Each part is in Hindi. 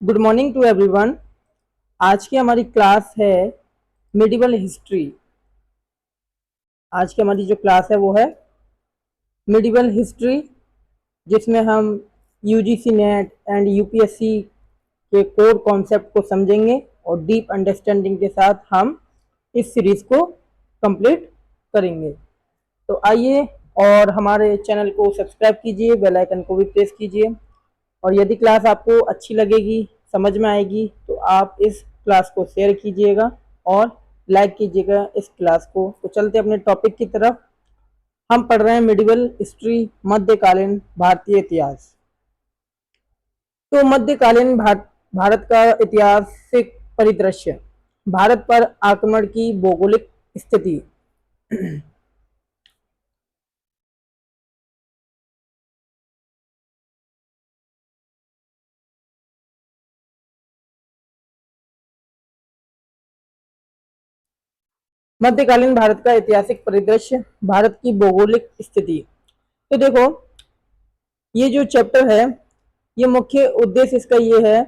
Good morning to everyone. आज की हमारी क्लास है मिडिवल हिस्ट्री। आज की हमारी जो क्लास है वो है मिडिवल हिस्ट्री, जिसमें हम यूजीसी नेट एंड यूपीएससी के कोर कॉन्सेप्ट को समझेंगे और डीप अंडरस्टैंडिंग के साथ हम इस सीरीज को कंप्लीट करेंगे। तो आइए और हमारे चैनल को सब्सक्राइब कीजिए, बेल आइकन को भी प्रेस कीजिए और यदि क्लास आपको अच्छी लगेगी, समझ में आएगी, तो आप इस क्लास को शेयर कीजिएगा और लाइक कीजिएगा इस क्लास को। तो चलते अपने टॉपिक की तरफ। हम पढ़ रहे हैं मिडिवल हिस्ट्री, मध्यकालीन भारतीय इतिहास। तो मध्यकालीन भारत का ऐतिहासिक परिदृश्य, भारत पर आक्रमण की भौगोलिक स्थिति। मध्यकालीन भारत का ऐतिहासिक परिदृश्य, भारत की भौगोलिक स्थिति। तो देखो, ये जो चैप्टर है, ये मुख्य उद्देश्य इसका ये है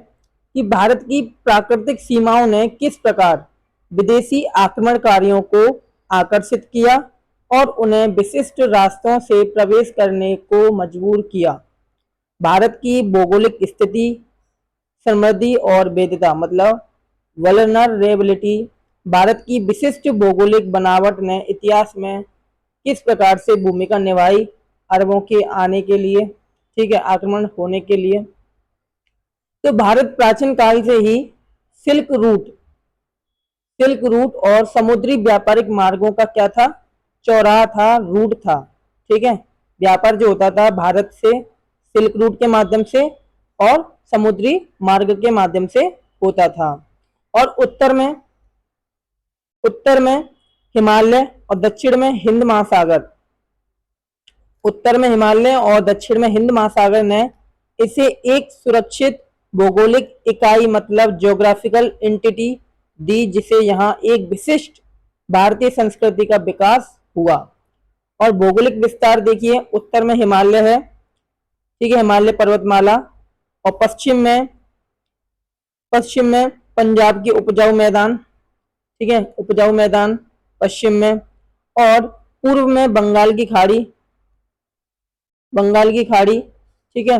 कि भारत की प्राकृतिक सीमाओं ने किस प्रकार विदेशी आक्रमणकारियों को आकर्षित किया और उन्हें विशिष्ट रास्तों से प्रवेश करने को मजबूर किया। भारत की भौगोलिक स्थिति, समृद्धि और वैधता मतलब वल्नरेबिलिटी। भारत की विशिष्ट भौगोलिक बनावट ने इतिहास में किस प्रकार से भूमिका निभाई अरबों के आने के लिए, ठीक है, आक्रमण होने के लिए। तो भारत प्राचीन काल से ही सिल्क रूट और समुद्री व्यापारिक मार्गों का क्या था, चौराहा था, रूट था। ठीक है, व्यापार जो होता था भारत से सिल्क रूट के माध्यम से और समुद्री मार्ग के माध्यम से होता था। और उत्तर में हिमालय और दक्षिण में हिंद महासागर, उत्तर में हिमालय और दक्षिण में हिंद महासागर ने इसे एक सुरक्षित भौगोलिक इकाई मतलब ज्योग्राफिकल एंटिटी दी, जिसे यहाँ एक विशिष्ट भारतीय संस्कृति का विकास हुआ। और भौगोलिक विस्तार देखिए, उत्तर में हिमालय है, ठीक है, हिमालय पर्वतमाला, और पश्चिम में पंजाब के उपजाऊ मैदान, ठीक है, उपजाऊ मैदान पश्चिम में, और पूर्व में बंगाल की खाड़ी, ठीक है।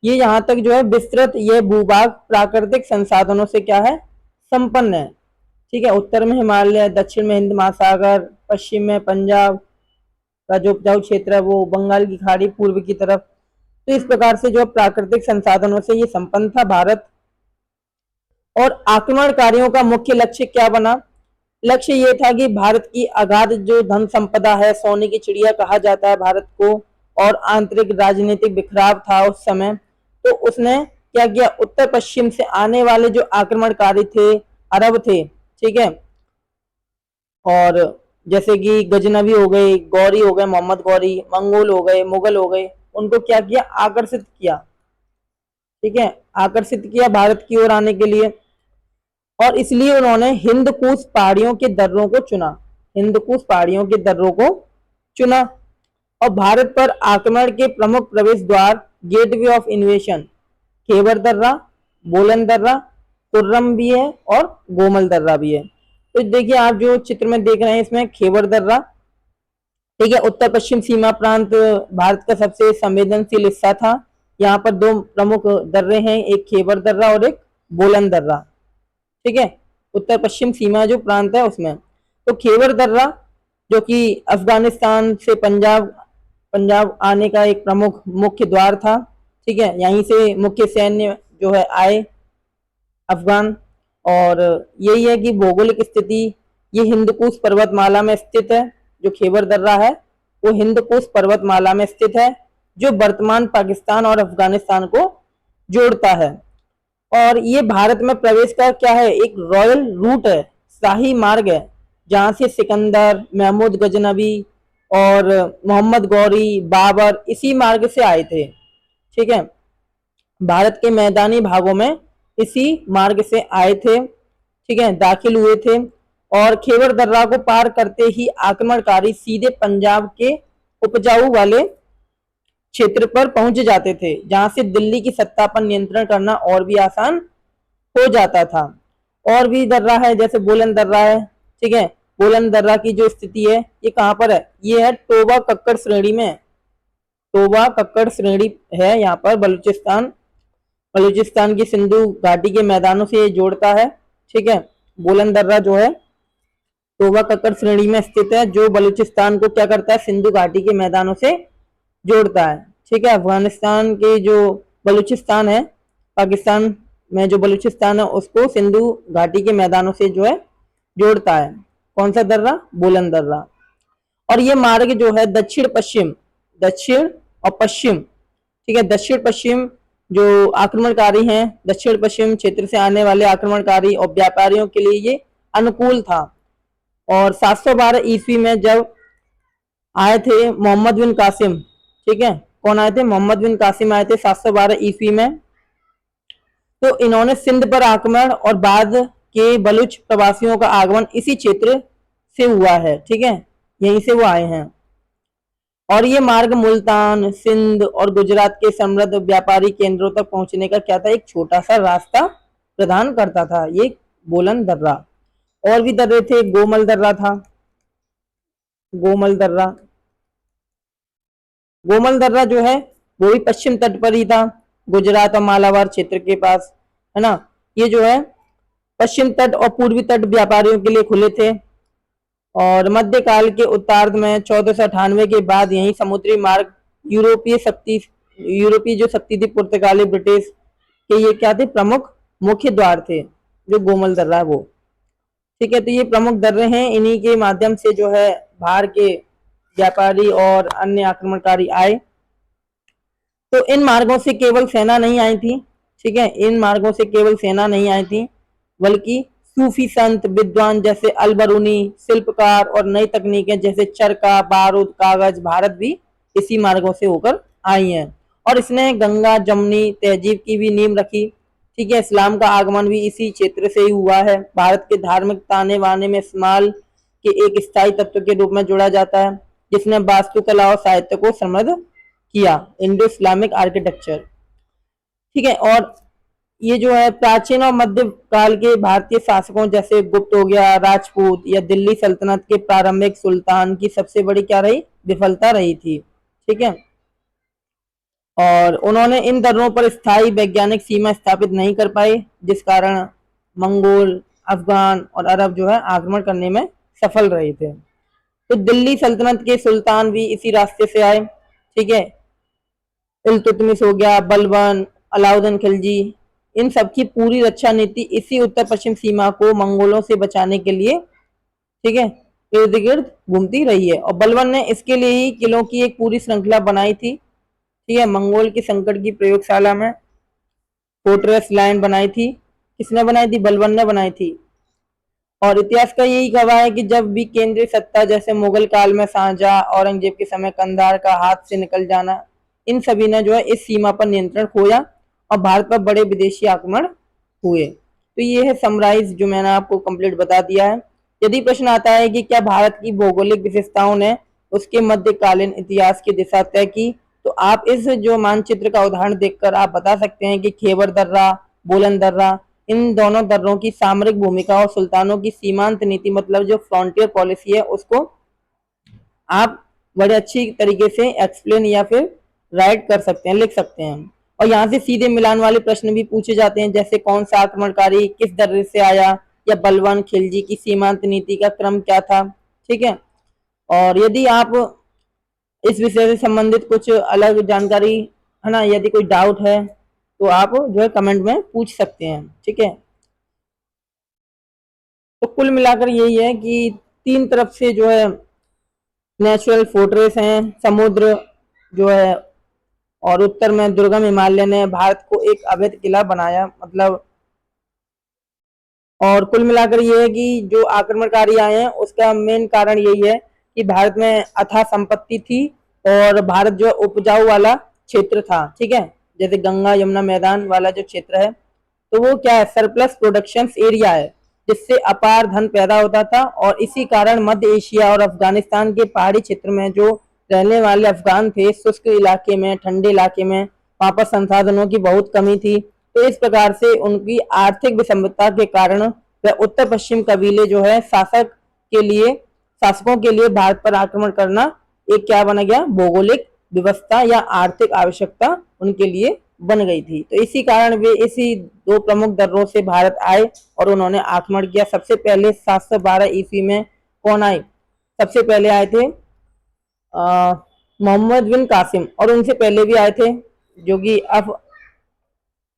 ये यहाँ तक जो है विस्तृत यह भूभाग प्राकृतिक संसाधनों से क्या है, संपन्न है। ठीक है, उत्तर में हिमालय, दक्षिण में हिंद महासागर, पश्चिम में पंजाब का जो उपजाऊ क्षेत्र है वो बंगाल की खाड़ी पूर्व की तरफ। तो इस प्रकार से जो प्राकृतिक संसाधनों से ये संपन्न था भारत। और आक्रमणकारियों का मुख्य लक्ष्य क्या बना, लक्ष्य ये था कि भारत की अगाध जो धन संपदा है, सोने की चिड़िया कहा जाता है भारत को, और आंतरिक राजनीतिक बिखराव था उस समय। तो उसने क्या किया, उत्तर पश्चिम से आने वाले जो आक्रमणकारी थे, अरब थे, ठीक है, और जैसे कि गजनवी हो गए, गौरी हो गए, मोहम्मद गौरी, मंगोल हो गए, मुगल हो गए, उनको क्या किया, आकर्षित किया, ठीक है, आकर्षित किया भारत की ओर आने के लिए। और इसलिए उन्होंने हिंदकुश पहाड़ियों के दर्रों को चुना, हिंदकुश पहाड़ियों के दर्रों को चुना। और भारत पर आक्रमण के प्रमुख प्रवेश द्वार, गेटवे ऑफ इन्वेशन, खेबर दर्रा, बोलन दर्रा, कुर्रम भी है और गोमल दर्रा भी है। तो देखिए, आप जो चित्र में देख रहे हैं इसमें खेबर दर्रा, ठीक है, उत्तर पश्चिम सीमा प्रांत भारत का सबसे संवेदनशील हिस्सा था। यहाँ पर दो प्रमुख दर्रे हैं, एक खेबर दर्रा और एक बोलन दर्रा, ठीक है, उत्तर पश्चिम सीमा जो प्रांत है उसमें। तो खेबर दर्रा जो कि अफगानिस्तान से पंजाब आने का एक प्रमुख मुख्य द्वार था, ठीक है, यहीं से मुख्य सैन्य जो है आए अफगान। और यही है कि भौगोलिक स्थिति, ये हिंदकुश पर्वतमाला में स्थित है, जो खेबर दर्रा है वो हिंदकुश पर्वतमाला में स्थित है, जो वर्तमान पाकिस्तान और अफगानिस्तान को जोड़ता है। और ये भारत में प्रवेश का क्या है, एक रॉयल रूट है, शाही मार्ग है, जहां से सिकंदर, महमूद गजनबी और मोहम्मद गौरी, बाबर इसी मार्ग से आए थे। ठीक है, भारत के मैदानी भागों में इसी मार्ग से आए थे, ठीक है, दाखिल हुए थे। और खेबर दर्रा को पार करते ही आक्रमणकारी सीधे पंजाब के उपजाऊ वाले क्षेत्र पर पहुंच जाते थे, जहां से दिल्ली की सत्ता पर नियंत्रण करना और भी आसान हो जाता था। और भी दर्रा है, जैसे बोलन दर्रा है, ठीक है। बोलन दर्रा की जो स्थिति है ये कहाँ पर है, ये है तोबा कक्कड़ श्रेणी में। तोबा कक्कड़ श्रेणी है यहाँ पर बलूचिस्तान, बलूचिस्तान की सिंधु घाटी के मैदानों से ये जोड़ता है, ठीक है। बोलन दर्रा जो है तोबा कक्कड़ श्रेणी में स्थित है, जो बलूचिस्तान को क्या करता है, सिंधु घाटी के मैदानों से जोड़ता है, ठीक है। अफगानिस्तान के जो बलूचिस्तान है, पाकिस्तान में जो बलूचिस्तान है उसको सिंधु घाटी के मैदानों से जो है जोड़ता है। कौन सा दर्रा, बोलन दर्रा। और ये मार्ग जो है दक्षिण पश्चिम, दक्षिण और पश्चिम, ठीक है, दक्षिण पश्चिम जो आक्रमणकारी हैं, दक्षिण पश्चिम क्षेत्र से आने वाले आक्रमणकारी और व्यापारियों के लिए ये अनुकूल था। और 712 ईस्वी में जब आए थे मोहम्मद बिन कासिम, ठीक है, कौन आए थे, मोहम्मद बिन कासिम आए थे 712 ईस्वी में, तो इन्होंने सिंध पर आक्रमण और बाद के बलूच प्रवासियों का आगमन इसी क्षेत्र से हुआ है, ठीक है, यहीं से वो आए हैं। और ये मार्ग मुल्तान, सिंध और गुजरात के समृद्ध व्यापारी केंद्रों तक पहुंचने का क्या था, एक छोटा सा रास्ता प्रदान करता था ये बोलन दर्रा। और भी दर्रे थे, गोमल दर्रा था, गोमल दर्रा। गोमल दर्रा जो है वो भी पश्चिम तट पर ही था, गुजरात और मालाबार क्षेत्र के पास, है ना। ये जो है पश्चिम तट और पूर्वी तट व्यापारियों के लिए खुले थे। और मध्यकाल के उत्तरार्ध में 1498 के बाद यही समुद्री मार्ग यूरोपीय जो शक्ति थी, पुर्तगाली, ब्रिटिश के ये क्या थे, प्रमुख मुख्य द्वार थे, जो गोमल दर्रा है वो, ठीक है। तो ये प्रमुख दर्रे हैं, इन्हीं के माध्यम से जो है बाहर के व्यापारी और अन्य आक्रमणकारी आए। तो इन मार्गों से केवल सेना नहीं आई थी, ठीक है, इन मार्गों से केवल सेना नहीं आई थी, बल्कि सूफी संत, विद्वान जैसे अलबरूनी, शिल्पकार और नई तकनीकें जैसे चरखा, बारूद, कागज, भारत भी इसी मार्गों से होकर आई हैं। और इसने गंगा जमुनी तहजीब की भी नींव रखी, ठीक है। इस्लाम का आगमन भी इसी क्षेत्र से ही हुआ है। भारत के धार्मिक ताने बाने में इस्तेमाल के एक स्थायी तत्व के रूप में जोड़ा जाता है, जिसने वास्तुकला और साहित्य को समृद्ध किया, इंडो इस्लामिक आर्किटेक्चर, ठीक है। और ये जो है प्राचीन और मध्य काल के भारतीय शासकों जैसे गुप्त हो गया, राजपूत या दिल्ली सल्तनत के प्रारंभिक सुल्तान की सबसे बड़ी क्या रही, विफलता रही थी, ठीक है। और उन्होंने इन दर्रों पर स्थायी वैज्ञानिक सीमा स्थापित नहीं कर पाए, जिस कारण मंगोल, अफगान और अरब जो है आक्रमण करने में सफल रहे थे। तो दिल्ली सल्तनत के सुल्तान भी इसी रास्ते से आए, ठीक है। इल्तुतमिश हो गया, बलबन, अलाउद्दीन खिलजी, इन सबकी पूरी रक्षा नीति इसी उत्तर पश्चिम सीमा को मंगोलों से बचाने के लिए, ठीक है, इर्द गिर्द घूमती रही है। और बलबन ने इसके लिए ही किलों की एक पूरी श्रृंखला बनाई थी, ठीक है। मंगोल की संकट की प्रयोगशाला में फोर्ट्रेस लाइन बनाई थी, किसने बनाई थी, बलबन ने बनाई थी। और इतिहास का यही गवाह है कि जब भी केंद्रीय सत्ता जैसे मुगल काल में शाहजहां, औरंगजेब के समय कंधार का हाथ से निकल जाना, इन सभी ने जो है इस सीमा पर नियंत्रण खोया और भारत पर बड़े विदेशी आक्रमण हुए। तो ये है समराइज जो मैंने आपको कंप्लीट बता दिया है। यदि प्रश्न आता है कि क्या भारत की भौगोलिक विशेषताओं ने उसके मध्यकालीन इतिहास की दिशा तय की, तो आप इस जो मानचित्र का उदाहरण देखकर आप बता सकते हैं कि खेबर दर्रा, बोलन दर्रा, इन दोनों दर्रों की सामरिक भूमिका और सुल्तानों की सीमांत नीति, मतलब जो फ्रंटियर पॉलिसी है, उसको आप बड़े अच्छी तरीके से एक्सप्लेन या फिर राइट कर सकते हैं, लिख सकते हैं। और यहाँ से सीधे मिलान वाले प्रश्न भी पूछे जाते हैं, जैसे कौन सा आक्रमणकारी किस दर्रे से आया, या बलवान खिलजी की सीमांत नीति का क्रम क्या था, ठीक है। और यदि आप इस विषय से संबंधित कुछ अलग जानकारी, है ना, यदि कोई डाउट है तो आप जो है कमेंट में पूछ सकते हैं, ठीक है। तो कुल मिलाकर यही है कि तीन तरफ से जो है नेचुरल फोर्ट्रेस हैं, समुद्र जो है, और उत्तर में दुर्गम हिमालय ने भारत को एक अवैध किला बनाया, मतलब। और कुल मिलाकर ये है कि जो आक्रमणकारी आए हैं उसका मेन कारण यही है कि भारत में अथाह संपत्ति थी और भारत जो उपजाऊ वाला क्षेत्र था, ठीक है, जैसे गंगा यमुना मैदान वाला जो क्षेत्र है, तो वो क्या है, सरप्लस प्रोडक्शन एरिया है, जिससे अपार धन पैदा होता था। और इसी कारण मध्य एशिया और अफगानिस्तान के पहाड़ी क्षेत्र में जो रहने वाले अफगान थे, शुष्क इलाके में, ठंडे इलाके में, वहां पर संसाधनों की बहुत कमी थी। तो इस प्रकार से उनकी आर्थिक विषमता के कारण वह उत्तर पश्चिम कबीले जो है शासकों के लिए भारत पर आक्रमण करना एक क्या बना गया, भौगोलिक व्यवस्था या आर्थिक आवश्यकता उनके लिए बन गई थी। तो इसी कारण वे इसी दो प्रमुख दर्रों से भारत आए और उन्होंने आक्रमण किया। सबसे पहले 712 ईस्वी में कौन आए, सबसे पहले आए थे मोहम्मद बिन कासिम, और उनसे पहले भी आए थे जो कि अब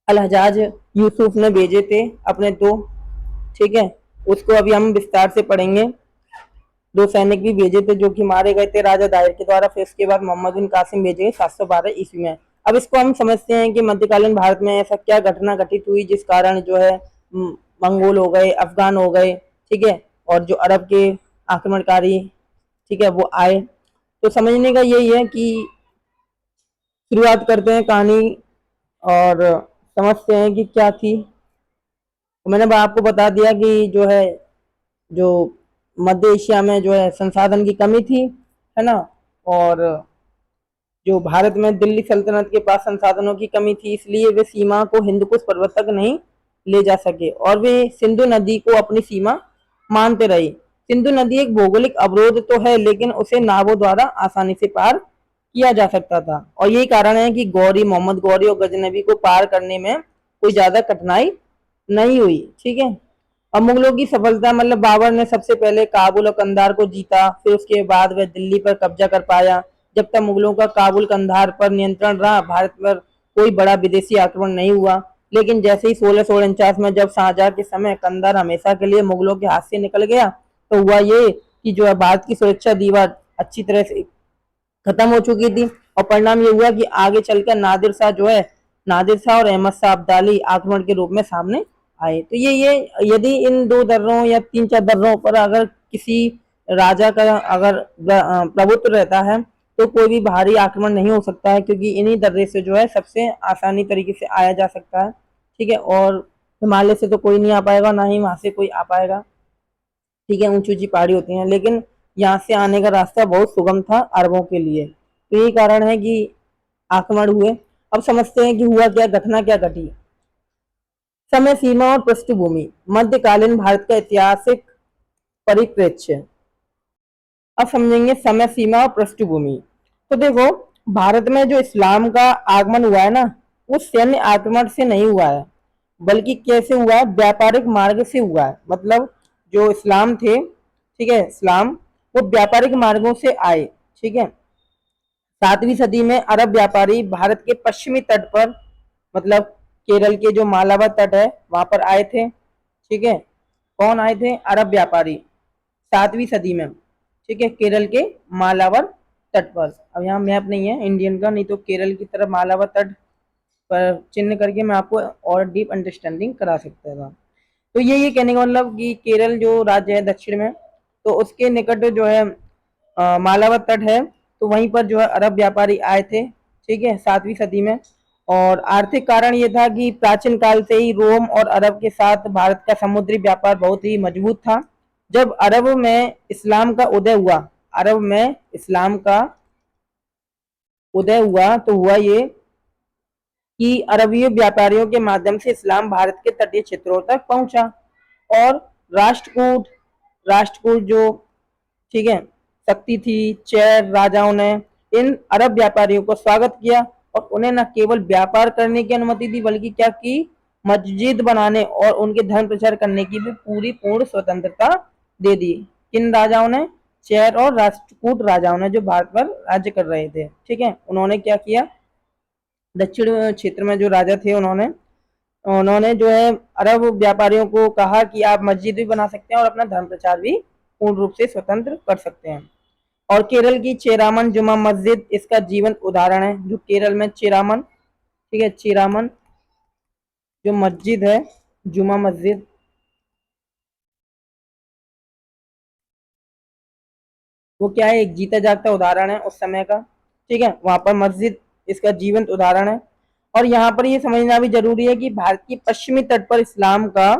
अल हजाज यूसुफ ने भेजे थे अपने दो, ठीक है, उसको अभी हम विस्तार से पढ़ेंगे। दो सैनिक भी भेजे थे जो कि मारे गए थे राजा दाहिर के द्वारा। फिर उसके बाद मोहम्मद बिन कासिम भेजे गए 712 ईस्वी में। अब इसको हम समझते हैं कि मध्यकालीन भारत में ऐसा क्या घटना घटित हुई जिस कारण जो है मंगोल हो गए, अफगान हो गए, ठीक है, और जो अरब के आक्रमणकारी, ठीक है, वो आए। तो समझने का यही है कि शुरुआत करते हैं कहानी और समझते हैं कि क्या थी। तो मैंने आपको बता दिया कि जो है जो मध्य एशिया में जो है संसाधन की कमी थी, है ना, और जो भारत में दिल्ली सल्तनत के पास संसाधनों की कमी थी, इसलिए वे सीमा को हिंद कुश पर्वत तक नहीं ले जा सके और वे सिंधु नदी को अपनी सीमा मानते रहे। सिंधु नदी एक भौगोलिक अवरोध तो है, लेकिन उसे नावों द्वारा आसानी से पार किया जा सकता था और यही कारण है कि मोहम्मद गौरी और गजनबी को पार करने में कोई ज्यादा कठिनाई नहीं हुई, ठीक है। अब मुगलों की सफलता, मतलब बाबर ने सबसे पहले काबुल और कंधार को जीता, फिर उसके बाद वह दिल्ली पर कब्जा कर पाया। जब तक मुगलों का काबुल कंधार पर नियंत्रण रहा, भारत पर कोई बड़ा विदेशी आक्रमण नहीं हुआ। लेकिन जैसे ही 1649 में जब शाहजहां के समय कंधार हमेशा के लिए मुगलों के हाथ से निकल गया, तो हुआ ये कि जो है भारत की सुरक्षा दीवार अच्छी तरह से खत्म हो चुकी थी और परिणाम ये हुआ कि आगे चलकर नादिर शाह और अहमद शाह अब्दाली आक्रमण के रूप में सामने आए। तो ये यदि इन दो दर्रों या तीन चार दर्रों पर अगर किसी राजा का अगर प्रभुत्व रहता है तो कोई भी भारी आक्रमण नहीं हो सकता है, क्योंकि इन्हीं दर्रे से जो है सबसे आसानी तरीके से आया जा सकता है, ठीक है। और हिमालय से तो कोई नहीं आ पाएगा, ना ही वहां से कोई आ पाएगा, ठीक है, ऊंची ऊंची पहाड़ी होती हैं, लेकिन यहाँ से आने का रास्ता बहुत सुगम था अरबों के लिए। तो यही कारण है कि आक्रमण हुए। अब समझते हैं कि हुआ क्या, घटना क्या घटी। समय सीमा और पृष्ठभूमि, मध्यकालीन भारत का ऐतिहासिक परिप्रेक्ष्य। अब समझेंगे समय सीमा और पृष्ठभूमि। तो देखो, भारत में जो इस्लाम का आगमन हुआ है ना, वो सैन्य आक्रमण से नहीं हुआ है, बल्कि कैसे हुआ है, व्यापारिक मार्ग से हुआ है। मतलब जो इस्लाम थे, ठीक है, इस्लाम वो व्यापारिक मार्गों से आए, ठीक है। 7वीं सदी में अरब व्यापारी भारत के पश्चिमी तट पर, मतलब केरल के जो मालाबार तट है वहां पर आए थे, ठीक है। कौन आए थे, अरब व्यापारी, 7वीं सदी में, ठीक है, केरल के मालाबार तट पर। अब यहाँ मैप नहीं है इंडियन का, नहीं तो केरल की तरफ मालाबार तट पर चिन्ह करके मैं आपको और डीप अंडरस्टैंडिंग करा सकता था। तो ये कहने का मतलब कि केरल जो राज्य है दक्षिण में, तो उसके निकट जो है मालाबार तट है, तो वहीं पर जो है अरब व्यापारी आए थे, ठीक है, 7वीं सदी में। और आर्थिक कारण ये था कि प्राचीन काल से ही रोम और अरब के साथ भारत का समुद्री व्यापार बहुत ही मजबूत था। जब अरब में इस्लाम का उदय हुआ, अरब में इस्लाम का उदय हुआ, तो हुआ ये कि अरबी व्यापारियों के माध्यम से इस्लाम भारत के तटीय क्षेत्रों तक पहुंचा और राष्ट्रकूट राष्ट्रकूट जो, ठीक है, शक्ति थी, चैर राजाओं ने इन अरब व्यापारियों को स्वागत किया और उन्हें न केवल व्यापार करने की अनुमति दी, बल्कि क्या की, मस्जिद बनाने और उनके धर्म प्रचार करने की भी पूरी पूर्ण स्वतंत्रता दे दी। किन राजाओं ने, चैर और राष्ट्रकूट राजाओं ने, जो भारत पर राज्य कर रहे थे, ठीक है। उन्होंने क्या किया, दक्षिण क्षेत्र में जो राजा थे उन्होंने उन्होंने जो है अरब व्यापारियों को कहा कि आप मस्जिद भी बना सकते हैं और अपना धर्म प्रचार भी पूर्ण रूप से स्वतंत्र कर सकते हैं। और केरल की चेरामन जुमा मस्जिद इसका जीवंत उदाहरण है। जो केरल में चेरामन, ठीक है, चेरामन जो मस्जिद है, जुमा मस्जिद, वो क्या है, एक जीता जागता उदाहरण है उस समय का, ठीक है। वहां पर मस्जिद इसका जीवंत उदाहरण है। और यहाँ पर ये समझना भी जरूरी है कि भारत की पश्चिमी तट पर इस्लाम का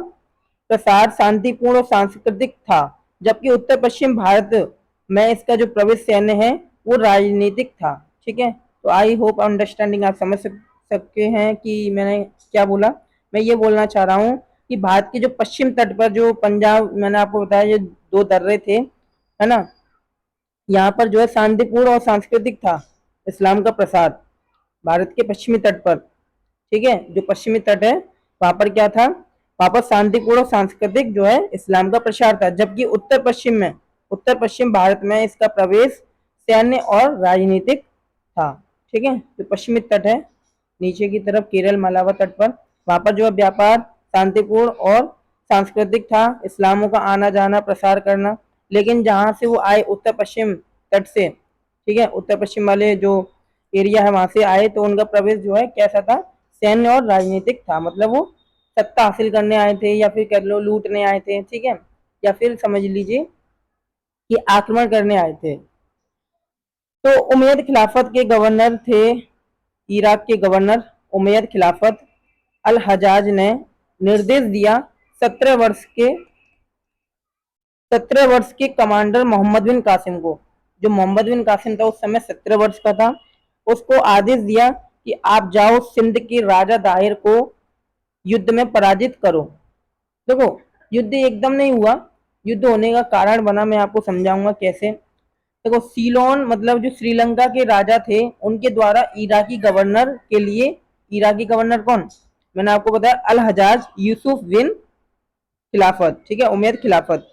प्रसार शांतिपूर्ण और सांस्कृतिक था, जबकि उत्तर पश्चिम भारत में इसका जो प्रवेश सैन्य है वो राजनीतिक था, ठीक है। तो आई होप अंडरस्टैंडिंग आप समझ सकते हैं कि मैंने क्या बोला। मैं ये बोलना चाह रहा हूँ कि भारत के जो पश्चिम तट पर जो पंजाब, मैंने आपको बताया ये दो दर्रे थे, है ना, यहाँ पर जो है शांतिपूर्ण और सांस्कृतिक था इस्लाम का प्रसार, भारत के पश्चिमी तट पर। ठीक है, जो पश्चिमी तट है वहां पर क्या था, वहां पर शांतिपूर्ण और सांस्कृतिक जो है इस्लाम का प्रसार था। जबकि उत्तर पश्चिम भारत में इसका प्रवेश सैन्य और राजनीतिक था। ठीक है, जो पश्चिमी तट है नीचे की तरफ केरल मलावा तट पर, वहां पर जो है व्यापार शांतिपूर्ण और सांस्कृतिक था, इस्लामों का आना जाना प्रसार करना। लेकिन जहां से वो आए उत्तर पश्चिम तट से, ठीक है, उत्तर पश्चिम वाले जो एरिया है वहां से आए, तो उनका प्रवेश जो है कैसा था, सैन्य और राजनीतिक था। मतलब वो सत्ता हासिल करने आए थे, या फिर कह लो लूटने आए थे, ठीक है, या फिर समझ लीजिए कि आक्रमण करने आए थे। तो उमैयद खिलाफत के गवर्नर थे, इराक के गवर्नर उमैयद खिलाफत अल हजाज ने निर्देश दिया 17 वर्ष के कमांडर मोहम्मद बिन कासिम को, जो मोहम्मद बिन कासिम था उस समय 17 वर्ष का था, उसको आदेश दिया कि आप जाओ सिंध के राजा दाहिर को युद्ध में पराजित करो। देखो, युद्ध एकदम नहीं हुआ, युद्ध होने का कारण बना, मैं आपको समझाऊंगा कैसे। देखो, सीलोन मतलब जो श्रीलंका के राजा थे उनके द्वारा इराकी गवर्नर के लिए, इराकी गवर्नर कौन, मैंने आपको बताया अल हजाज यूसुफ बिन खिलाफत, ठीक है, उमैयद खिलाफत।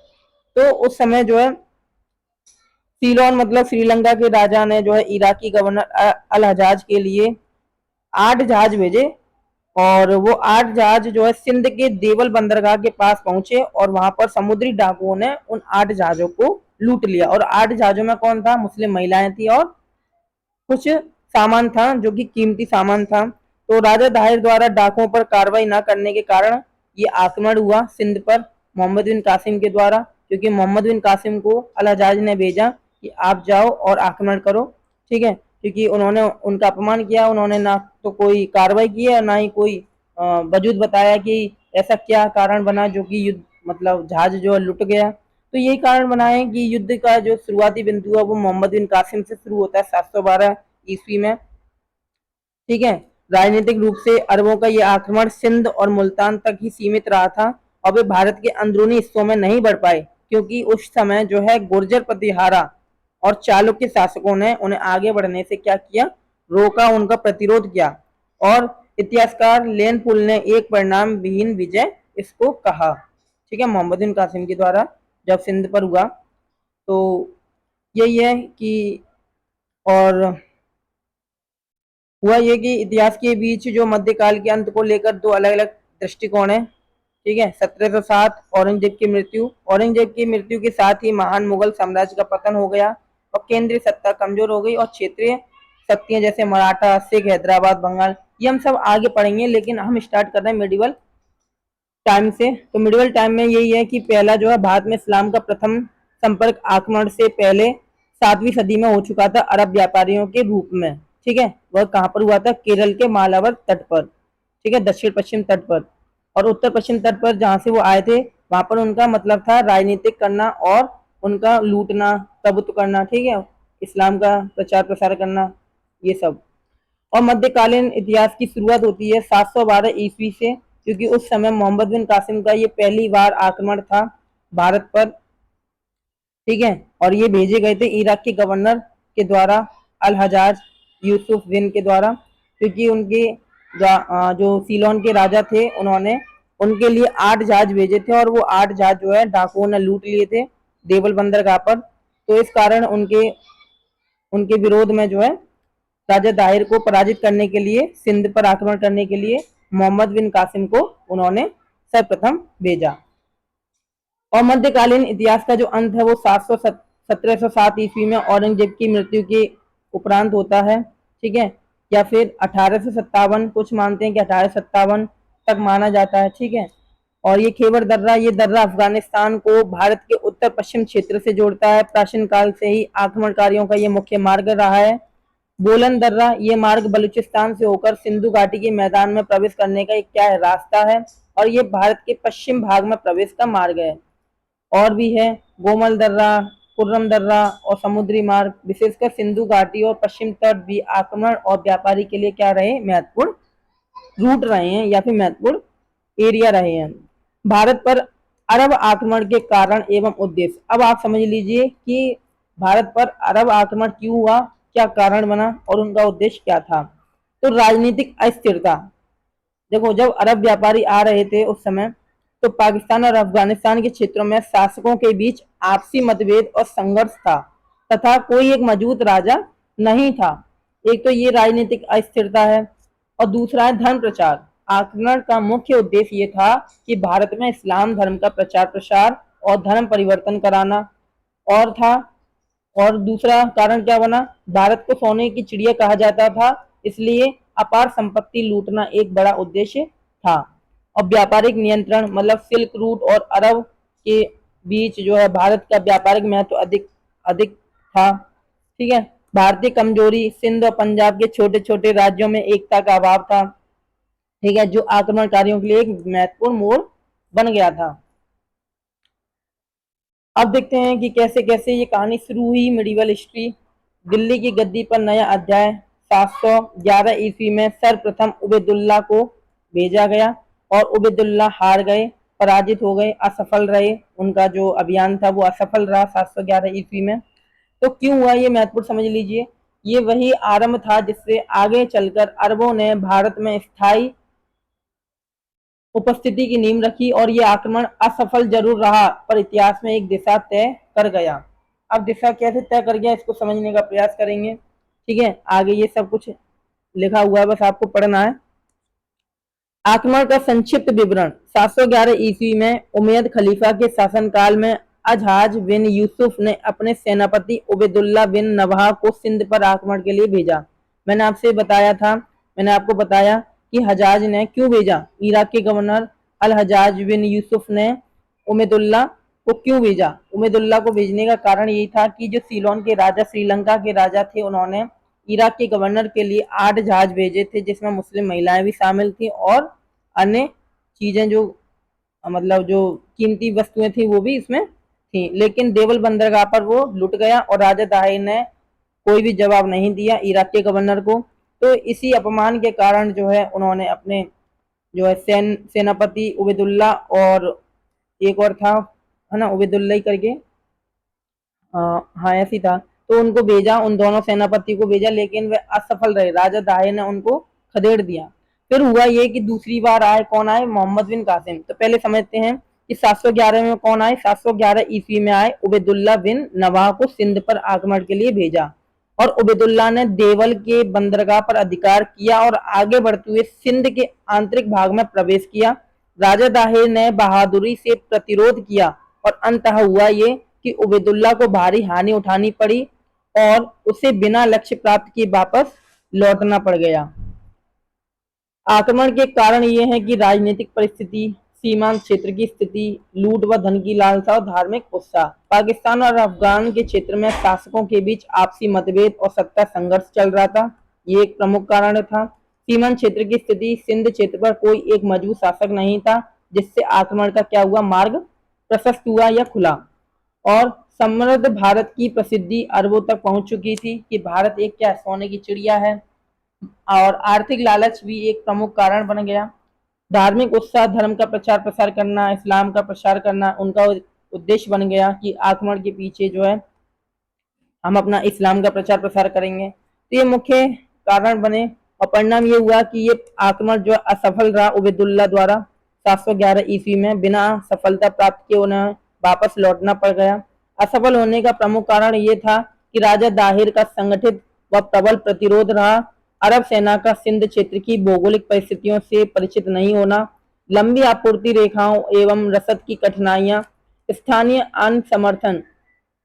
तो उस समय जो है सीलोन मतलब श्रीलंका के राजा ने जो है इराकी गवर्नर अल हजाज के लिए 8 जहाज भेजे, और वो 8 जहाज जो है सिंध के देवल बंदरगाह के पास पहुंचे, और वहां पर समुद्री डाकुओं ने उन 8 जहाजों को लूट लिया। और 8 जहाजों में कौन था, मुस्लिम महिलाएं थी और कुछ सामान था जो कि कीमती सामान था। तो राजा दाहिर द्वारा डाकुओं पर कार्रवाई न करने के कारण ये आक्रमण हुआ सिंध पर मोहम्मद बिन कासिम के द्वारा, क्योंकि मोहम्मद बिन कासिम को अल हजाज ने भेजा कि आप जाओ और आक्रमण करो। ठीक है, क्योंकि उन्होंने उनका अपमान किया, उन्होंने ना तो कोई कार्रवाई की है, ना ही कोई वजूद बताया कि ऐसा क्या कारण बना जो कि युद्ध मतलब जहाज जो है लुट गया। तो यही कारण बना है कि युद्ध का जो शुरुआती बिंदु है वो मोहम्मद बिन कासिम से शुरू होता है 712 ईस्वी में। ठीक है, राजनीतिक रूप से अरबों का ये आक्रमण सिंध और मुल्तान तक ही सीमित रहा था, और वे भारत के अंदरूनी हिस्सों में नहीं बढ़ पाए, क्योंकि उस समय जो है गुर्जर प्रतिहारा और चालुक्य शासकों ने उन्हें आगे बढ़ने से क्या किया, रोका, उनका प्रतिरोध किया। और इतिहासकार लेन पुल ने एक परिणाम विहीन विजय इसको कहा। ठीक है, मोहम्मद बिन कासिम के द्वारा जब सिंध पर हुआ, तो यही है कि, और हुआ ये कि इतिहास के बीच जो मध्यकाल के अंत को लेकर दो अलग अलग दृष्टिकोण है। ठीक है, 1707 औरंगजेब की मृत्यु के साथ ही महान मुगल साम्राज्य का पतन हो गया और केंद्रीय सत्ता कमजोर हो गई, और क्षेत्रीय शक्तियां जैसे मराठा, सिख, हैदराबाद, बंगाल, ये हम सब आगे पढ़ेंगे। लेकिन हम स्टार्ट कर रहे हैं मिडिवल टाइम से। तो मिडिवल टाइम में यही है कि पहला जो है भारत में इस्लाम का प्रथम संपर्क आक्रमण से पहले 7वीं सदी में हो चुका था अरब व्यापारियों के रूप में। ठीक है, वह कहां पर हुआ था, केरल के मालावर तट पर। ठीक है, दक्षिण पश्चिम तट पर। और उत्तर पश्चिम तट पर जहां से वो आए थे वहां पर उनका मतलब था राजनीतिक करना और उनका लूटना, प्रभुत्व करना। ठीक है, इस्लाम का प्रचार प्रसार करना, ये सब। और मध्यकालीन इतिहास की शुरुआत होती है 712 ईस्वी से, क्योंकि उस समय मोहम्मद बिन कासिम का ये पहली बार आक्रमण था भारत पर। ठीक है, और ये भेजे गए थे इराक के गवर्नर के द्वारा अल हजाज यूसुफ बिन के द्वारा, क्योंकि उनके जो सीलोन के राजा थे उन्होंने उनके लिए 8 जहाज भेजे थे, और वो 8 जहाज जो है डाकुओं ने लूट लिए थे देवल बंदरगाह पर। तो इस कारण उनके उनके विरोध में जो है राजा दाहिर को पराजित करने के लिए, सिंध पर आक्रमण करने के लिए मोहम्मद बिन कासिम को उन्होंने सर्वप्रथम भेजा। और मध्यकालीन इतिहास का जो अंत है वो 1707 ईस्वी में औरंगजेब की मृत्यु के उपरांत होता है। ठीक है, या फिर 1857, कुछ मानते हैं कि 1857 तक माना जाता है। ठीक है, और ये खैबर दर्रा, ये दर्रा अफगानिस्तान को भारत के उत्तर पश्चिम क्षेत्र से जोड़ता है। प्राचीन काल से ही आक्रमणकारियों का ये मुख्य मार्ग रहा है। बोलन दर्रा, ये मार्ग बलूचिस्तान से होकर सिंधु घाटी के मैदान में प्रवेश करने का एक क्या है, रास्ता है, और ये भारत के पश्चिम भाग में प्रवेश का मार्ग है। और भी है गोमल दर्रा, कुर्रम दर्रा और समुद्री मार्ग, विशेषकर सिंधु घाटी और पश्चिम तट भी आक्रमण और व्यापारी के लिए क्या रहे, महत्वपूर्ण रूट रहे हैं या फिर महत्वपूर्ण एरिया रहे हैं। भारत पर अरब आक्रमण के कारण एवं उद्देश्य। अब आप समझ लीजिए कि भारत पर अरब आक्रमण क्यों हुआ, क्या कारण बना और उनका उद्देश्य क्या था। तो राजनीतिक अस्थिरता। देखो, जब अरब व्यापारी आ रहे थे उस समय, तो पाकिस्तान और अफगानिस्तान के क्षेत्रों में शासकों के बीच आपसी मतभेद और संघर्ष था तथा कोई एक मजबूत राजा नहीं था। एक तो ये राजनीतिक अस्थिरता है और दूसरा है धर्म प्रचार। आक्रमण का मुख्य उद्देश्य ये था कि भारत में इस्लाम धर्म का प्रचार प्रसार और धर्म परिवर्तन कराना और था। और दूसरा कारण क्या बना, भारत को सोने की चिड़िया कहा जाता था, इसलिए अपार संपत्ति लूटना एक बड़ा उद्देश्य था। और व्यापारिक नियंत्रण, मतलब सिल्क रूट और अरब के बीच जो है भारत का व्यापारिक महत्व अधिक अधिक था। ठीक है। भारतीय कमजोरी, सिंध और पंजाब के छोटे छोटे राज्यों में एकता का अभाव था। ठीक है, जो आक्रमणकारियों के लिए एक महत्वपूर्ण मोड़ बन गया था। अब देखते हैं कि कैसे कैसे ये कहानी शुरू हुई। Medieval history. दिल्ली की गद्दी पर नया अध्याय। 711 ईस्वी में सर्वप्रथम उबैदुल्ला को भेजा गया और उबैदुल्ला हार गए, पराजित हो गए, असफल रहे। उनका जो अभियान था वो असफल रहा 711 ईस्वी में। तो क्यों हुआ ये महत्वपूर्ण समझ लीजिए। ये वही आरंभ था जिससे आगे चलकर अरबों ने भारत में स्थायी उपस्थिति की नींव रखी और ये आक्रमण असफल जरूर रहा पर इतिहास में एक दिशा तय कर गया। अब दिशा कैसे तय कर गया इसको समझने का प्रयास करेंगे। ठीक है, आगे ये सब कुछ लिखा हुआ है, बस आपको पढ़ना है। आक्रमण का संक्षिप्त विवरण। 711 ईस्वी में उमैयद खलीफा के शासनकाल में अजहाज बिन यूसुफ ने अपने सेनापति उबैदुल्ला बिन नवाह को सिंध पर आक्रमण के लिए भेजा। मैंने आपको बताया कि हजाज ने क्यों भेजा। इराक के गवर्नर अल हजाज बिन यूसुफ ने उबैदुल्ला को क्यों भेजा। उबैदुल्ला को भेजने का कारण यही था कि जो सीलोन के राजा, श्रीलंका के राजा थे, उन्होंने इराक के गवर्नर के लिए 8 जहाज भेजे थे जिसमें मुस्लिम महिलाएं भी शामिल थी और अन्य चीजें जो मतलब जो कीमती वस्तुएं थी वो भी इसमें थी। लेकिन देवल बंदरगाह पर वो लुट गया और राजा दाहिर ने कोई भी जवाब नहीं दिया इराक के गवर्नर को। तो इसी अपमान के कारण जो है उन्होंने अपने जो है सेनापति उबैदुल्ला और एक और था, है ना, उबैदुल्ला ही करके, हाँ ऐसी था, तो उनको भेजा, उन दोनों सेनापति को भेजा, लेकिन वे असफल रहे। राजा दाहिर ने उनको खदेड़ दिया। फिर हुआ ये कि दूसरी बार आए, कौन आए, मोहम्मद बिन कासिम। तो पहले समझते हैं कि 711 में कौन आए। 711 ईस्वी में आए उबैदुल्ला बिन नवाह को सिंध पर आक्रमण के लिए भेजा और उबैदुल्ला ने देवल के बंदरगाह पर अधिकार किया और आगे बढ़ते हुए सिंध के आंतरिक भाग में प्रवेश किया। राजा दाहिर ने बहादुरी से प्रतिरोध किया और अंततः हुआ ये कि उबैदुल्ला को भारी हानि उठानी पड़ी और उसे बिना लक्ष्य प्राप्त किए वापस लौटना पड़ गया। आक्रमण के कारण ये है कि राजनीतिक परिस्थिति, सीमांत क्षेत्र की स्थिति, लूट व धन की लालसा और धार्मिक उत्साह। पाकिस्तान और अफगान के क्षेत्र में शासकों के बीच आपसी मतभेद और सत्ता संघर्ष चल रहा था, ये एक प्रमुख कारण था। सीमांत क्षेत्र की स्थिति, सिंध क्षेत्र पर कोई एक मजबूत शासक नहीं था, जिससे आक्रमण का क्या हुआ, मार्ग प्रशस्त हुआ या खुला। और समृद्ध भारत की प्रसिद्धि अरबों तक पहुंच चुकी थी कि भारत एक क्या सोने की चिड़िया है। और आर्थिक लालच भी एक प्रमुख कारण बन गया। धार्मिक उत्साह, धर्म का प्रचार प्रसार करना, इस्लाम का प्रसार करना उनका उद्देश्य बन गया कि आक्रमण के पीछे जो है हम अपना इस्लाम का प्रचार प्रसार करेंगे। तो ये मुख्य कारण बने और परिणाम ये हुआ कि ये आक्रमण जो असफल रहा उबैदुल्ला द्वारा 711 ईस्वी में। बिना सफलता प्राप्त किए उन्हें वापस लौटना पड़ गया। असफल होने का प्रमुख कारण ये था कि राजा दाहिर का संगठित व प्रबल प्रतिरोध रहा। अरब सेना का सिंध क्षेत्र की भौगोलिक परिस्थितियों से परिचित नहीं होना, लंबी आपूर्ति रेखाओं एवं रसद की कठिनाइयां, स्थानीय अन समर्थन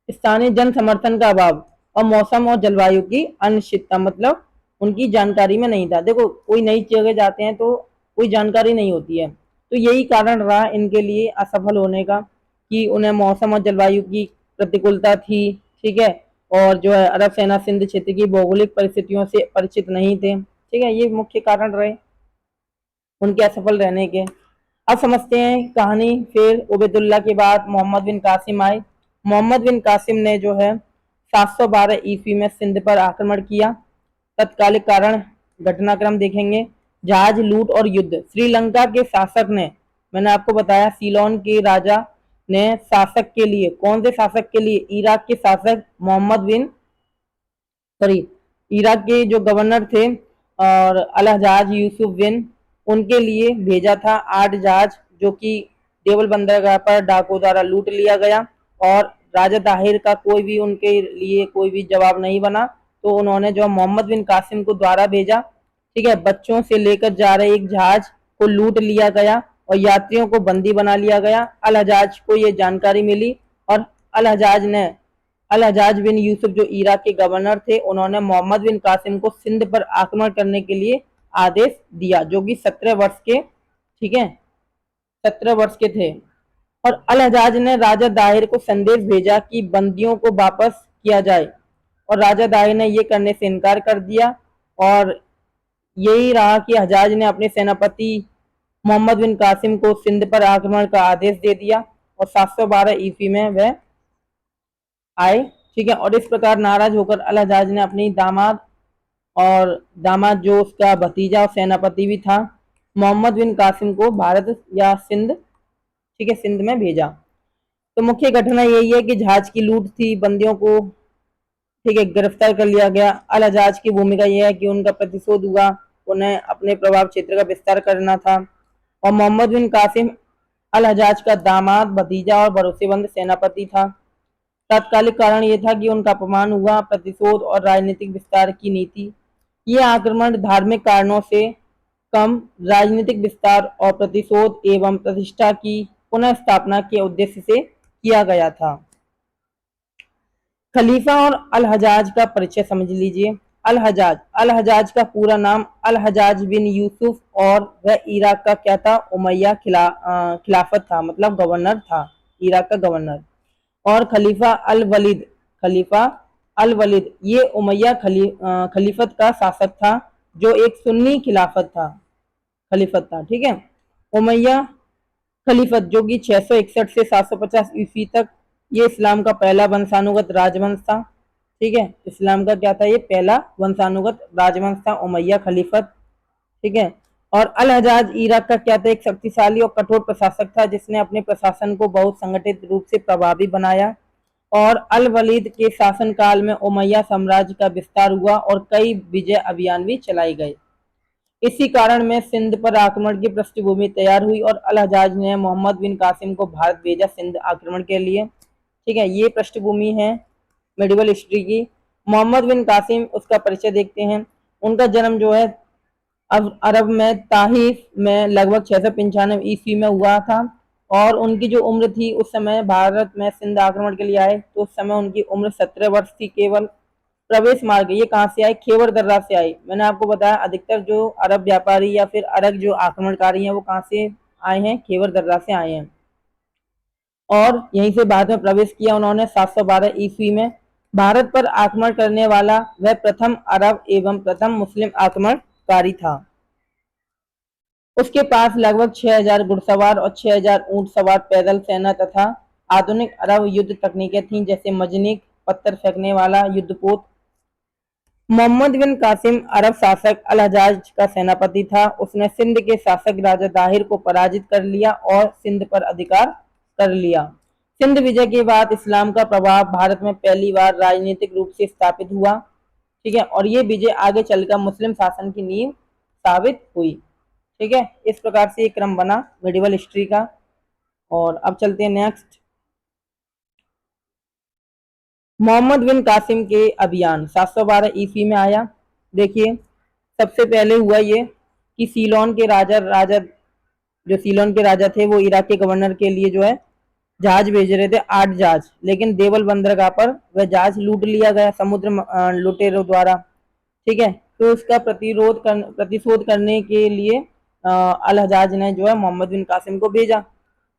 स्थानीय जन समर्थन का अभाव और मौसम और जलवायु की अनिश्चितता, मतलब उनकी जानकारी में नहीं था। देखो, कोई नई जगह जाते हैं तो कोई जानकारी नहीं होती है, तो यही कारण रहा इनके लिए असफल होने का कि उन्हें मौसम और जलवायु की प्रतिकूलता थी। ठीक है, और जो है अरब सेना सिंध क्षेत्र की भौगोलिक परिस्थितियों से परिचित नहीं थे। ठीक है, ये मुख्य कारण रहे उनके असफल रहने के। अब समझते हैं कहानी। फिर उबैदुल्ला के बाद मोहम्मद बिन कासिम आए। मोहम्मद बिन कासिम ने जो है 712 ईस्वी में सिंध पर आक्रमण किया। तत्कालिक कारण, घटनाक्रम देखेंगे। जहाज लूट और युद्ध। श्रीलंका के शासक ने, मैंने आपको बताया सीलोन के राजा ने शासक के लिए, कौन से शासक के लिए, इराक के शासक मोहम्मद बिन सॉरी इराक के जो गवर्नर थे और अल हजाज यूसुफ बिन, उनके लिए भेजा था 8 जहाज, जो कि देवल बंदरगाह पर डाकुओं द्वारा लूट लिया गया और राजा ताहिर का कोई भी उनके लिए कोई भी जवाब नहीं बना, तो उन्होंने जो मोहम्मद बिन कासिम को द्वारा भेजा। ठीक है, बच्चों से लेकर जा रहे एक जहाज को लूट लिया गया और यात्रियों को बंदी बना लिया गया। अल हजाज को ये जानकारी मिली और अल हजाज बिन यूसुफ जो इराक के गवर्नर थे, उन्होंने मोहम्मद बिन कासिम को सिंध पर आक्रमण करने के लिए आदेश दिया, जो कि 17 वर्ष के, ठीक है, 17 वर्ष के थे। और अल हजाज ने राजा दाहिर को संदेश भेजा कि बंदियों को वापस किया जाए और राजा दाहिर ने यह करने से इनकार कर दिया और यही रहा कि हजाज ने अपने सेनापति मोहम्मद बिन कासिम को सिंध पर आक्रमण का आदेश दे दिया और 712 ईस्वी में वह आए। ठीक है, और इस प्रकार नाराज होकर अल हजाज ने अपनी दामाद जो उसका भतीजा और सेनापति भी था मोहम्मद बिन कासिम को भारत या सिंध, ठीक है, सिंध में भेजा। तो मुख्य घटना यही है कि जहाज की लूट थी, बंदियों को, ठीक है, गिरफ्तार कर लिया गया। अल हजाज की भूमिका यह है कि उनका प्रतिशोध हुआ, उन्हें अपने प्रभाव क्षेत्र का विस्तार करना था। और मोहम्मद बिन कासिम अल हजाज का दामाद, भतीजा और भरोसेमंद सेनापति था। तात्कालिक कारण यह था कि उनका अपमान हुआ, प्रतिशोध और राजनीतिक विस्तार की नीति। ये आक्रमण धार्मिक कारणों से कम, राजनीतिक विस्तार और प्रतिशोध एवं प्रतिष्ठा की पुनः स्थापना के उद्देश्य से किया गया था। खलीफा और अल हजाज का परिचय समझ लीजिए। अल हजाज का पूरा नाम अल हजाज बिन यूसुफ और वह इराक का क्या था, उमैया खिलाफत था, मतलब गवर्नर था, इराक का गवर्नर। और खलीफा अल वलीद ये उमैया खलीफत का शासक था, जो एक सुन्नी खलीफत था। ठीक है, उमैया खलीफत जो कि 661 से 750 ईस्वी तक, ये इस्लाम का पहला वंशानुगत राजवंश था। ठीक है, इस्लाम का क्या था, ये पहला वंशानुगत राजवंश था, उमैया खलीफत। ठीक है, और अल हजाज इराक का क्या था, एक शक्तिशाली और कठोर प्रशासक था, जिसने अपने प्रशासन को बहुत संगठित रूप से प्रभावी बनाया। और अल वलीद के शासनकाल में उमैया साम्राज्य का विस्तार हुआ और कई विजय अभियान भी चलाए गए। इसी कारण में सिंध पर आक्रमण की पृष्ठभूमि तैयार हुई और अल हजाज ने मोहम्मद बिन कासिम को भारत भेजा सिंध आक्रमण के लिए। ठीक है, ये पृष्ठभूमि है मेडिवल हिस्ट्री की। मोहम्मद बिन कासिम, उसका परिचय देखते हैं। उनका जन्म जो है अब अरब में ताहिफ में लगभग 695 ईस्वी में हुआ था और उनकी जो उम्र थी उस समय भारत में सिंध आक्रमण के लिए आए तो उस समय उनकी उम्र 17 वर्ष थी केवल। प्रवेश मार्ग, ये कहाँ से आए, खेवर दर्रा से आए। मैंने आपको बताया अधिकतर जो अरब व्यापारी या फिर अरब जो आक्रमणकारी हैं वो कहाँ से आए हैं, खेवर दर्रा से आए हैं और यहीं से भारत में प्रवेश किया उन्होंने 712 ईस्वी में। भारत पर आक्रमण करने वाला वह प्रथम अरब एवं प्रथम मुस्लिम आक्रमणकारी था। उसके पास लगभग 6000 घुड़सवार और 6000 ऊंट सवार पैदल सेना तथा आधुनिक अरब युद्ध तकनीकें थीं, जैसे मजनिक, पत्थर फेंकने वाला युद्धपोत। मोहम्मद बिन कासिम अरब शासक अल हजाज का सेनापति था। उसने सिंध के शासक राजा दाहिर को पराजित कर लिया और सिंध पर अधिकार कर लिया। सिंध विजय के बाद इस्लाम का प्रभाव भारत में पहली बार राजनीतिक रूप से स्थापित हुआ। ठीक है, और ये विजय आगे चलकर मुस्लिम शासन की नींव साबित हुई। ठीक है, इस प्रकार से ये क्रम बना मेडिवल हिस्ट्री का। और अब चलते हैं नेक्स्ट, मोहम्मद बिन कासिम के अभियान 712 ईस्वी में आया। देखिए, सबसे पहले हुआ ये कि सीलोन के राजा थे वो इराक के गवर्नर के लिए जो है जहाज भेज रहे थे, 8 जहाज, लेकिन देवल बंदरगाह पर वह जहाज लूट लिया गया समुद्र लुटेरों द्वारा। ठीक है, तो उसका प्रतिशोध करने के लिए अल हजाज ने जो है मोहम्मद बिन कासिम को भेजा।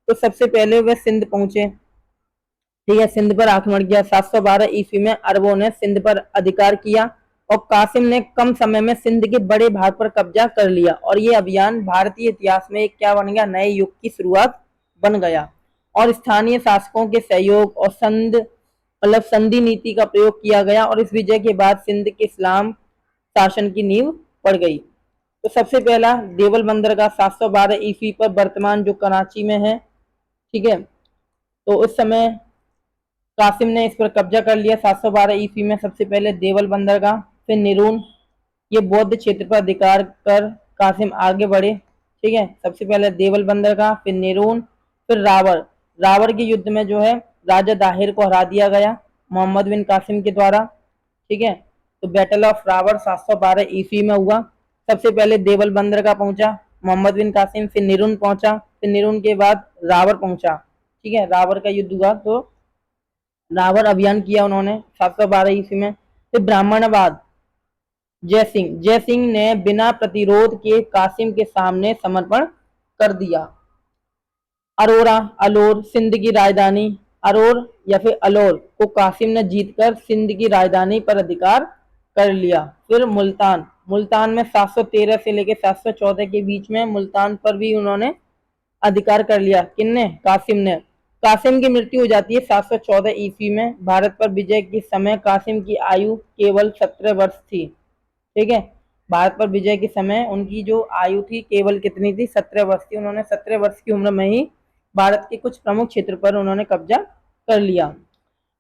तो सबसे पहले वह सिंध पहुंचे। ठीक है, सिंध पर आक्रमण किया। 712 ईस्वी में अरबों ने सिंध पर अधिकार किया और कासिम ने कम समय में सिंध के बड़े भाग पर कब्जा कर लिया और ये अभियान भारतीय इतिहास में एक क्या बन गया, नए युग की शुरुआत बन गया। और स्थानीय शासकों के सहयोग और संधि नीति का प्रयोग किया गया और इस विजय के बाद सिंध के इस्लाम शासन की नींव पड़ गई। तो सबसे पहला देवल बंदरगाह 712 ईस्वी पर, वर्तमान जो कराची में है, ठीक है। तो उस समय कासिम ने इस पर कब्जा कर लिया 712 ईस्वी में। सबसे पहले देवल बंदरगाह, फिर निरून, ये बौद्ध क्षेत्र पर अधिकार कर कासिम आगे बढ़े, ठीक है। सबसे पहले देवल बंदरगाह, फिर निरून, फिर रावर। रावर के युद्ध में जो है राजा दाहिर को हरा दिया गया मोहम्मद बिन कासिम के द्वारा, ठीक है। तो बैटल ऑफ रावर 712 ईस्वी में हुआ। सबसे पहले देवल बंदरगाह पहुंचा मोहम्मद बिन कासिम, फिर निरून पहुंचा, फिर निरून के बाद रावर पहुंचा, ठीक है। रावर का युद्ध हुआ, तो रावर अभियान किया उन्होंने 712 ईस्वी में। फिर ब्राह्मणवाद, जय सिंह ने बिना प्रतिरोध के कासिम के सामने समर्पण कर दिया। अरोरा, अलोर, सिंध की राजधानी अरोर या फिर अलोर को कासिम ने जीतकर सिंध की राजधानी पर अधिकार कर लिया। फिर मुल्तान, मुल्तान में 713 से लेकर 714 के बीच में मुल्तान पर भी उन्होंने अधिकार कर लिया। किसने? कासिम ने। कासिम की मृत्यु हो जाती है 714 ईस्वी में। भारत पर विजय के समय कासिम की आयु केवल 17 वर्ष थी, ठीक है। भारत पर विजय के समय उनकी जो आयु थी केवल कितनी थी? 17 वर्ष थी। उन्होंने 17 वर्ष की उम्र में ही भारत के कुछ प्रमुख क्षेत्र पर उन्होंने कब्जा कर लिया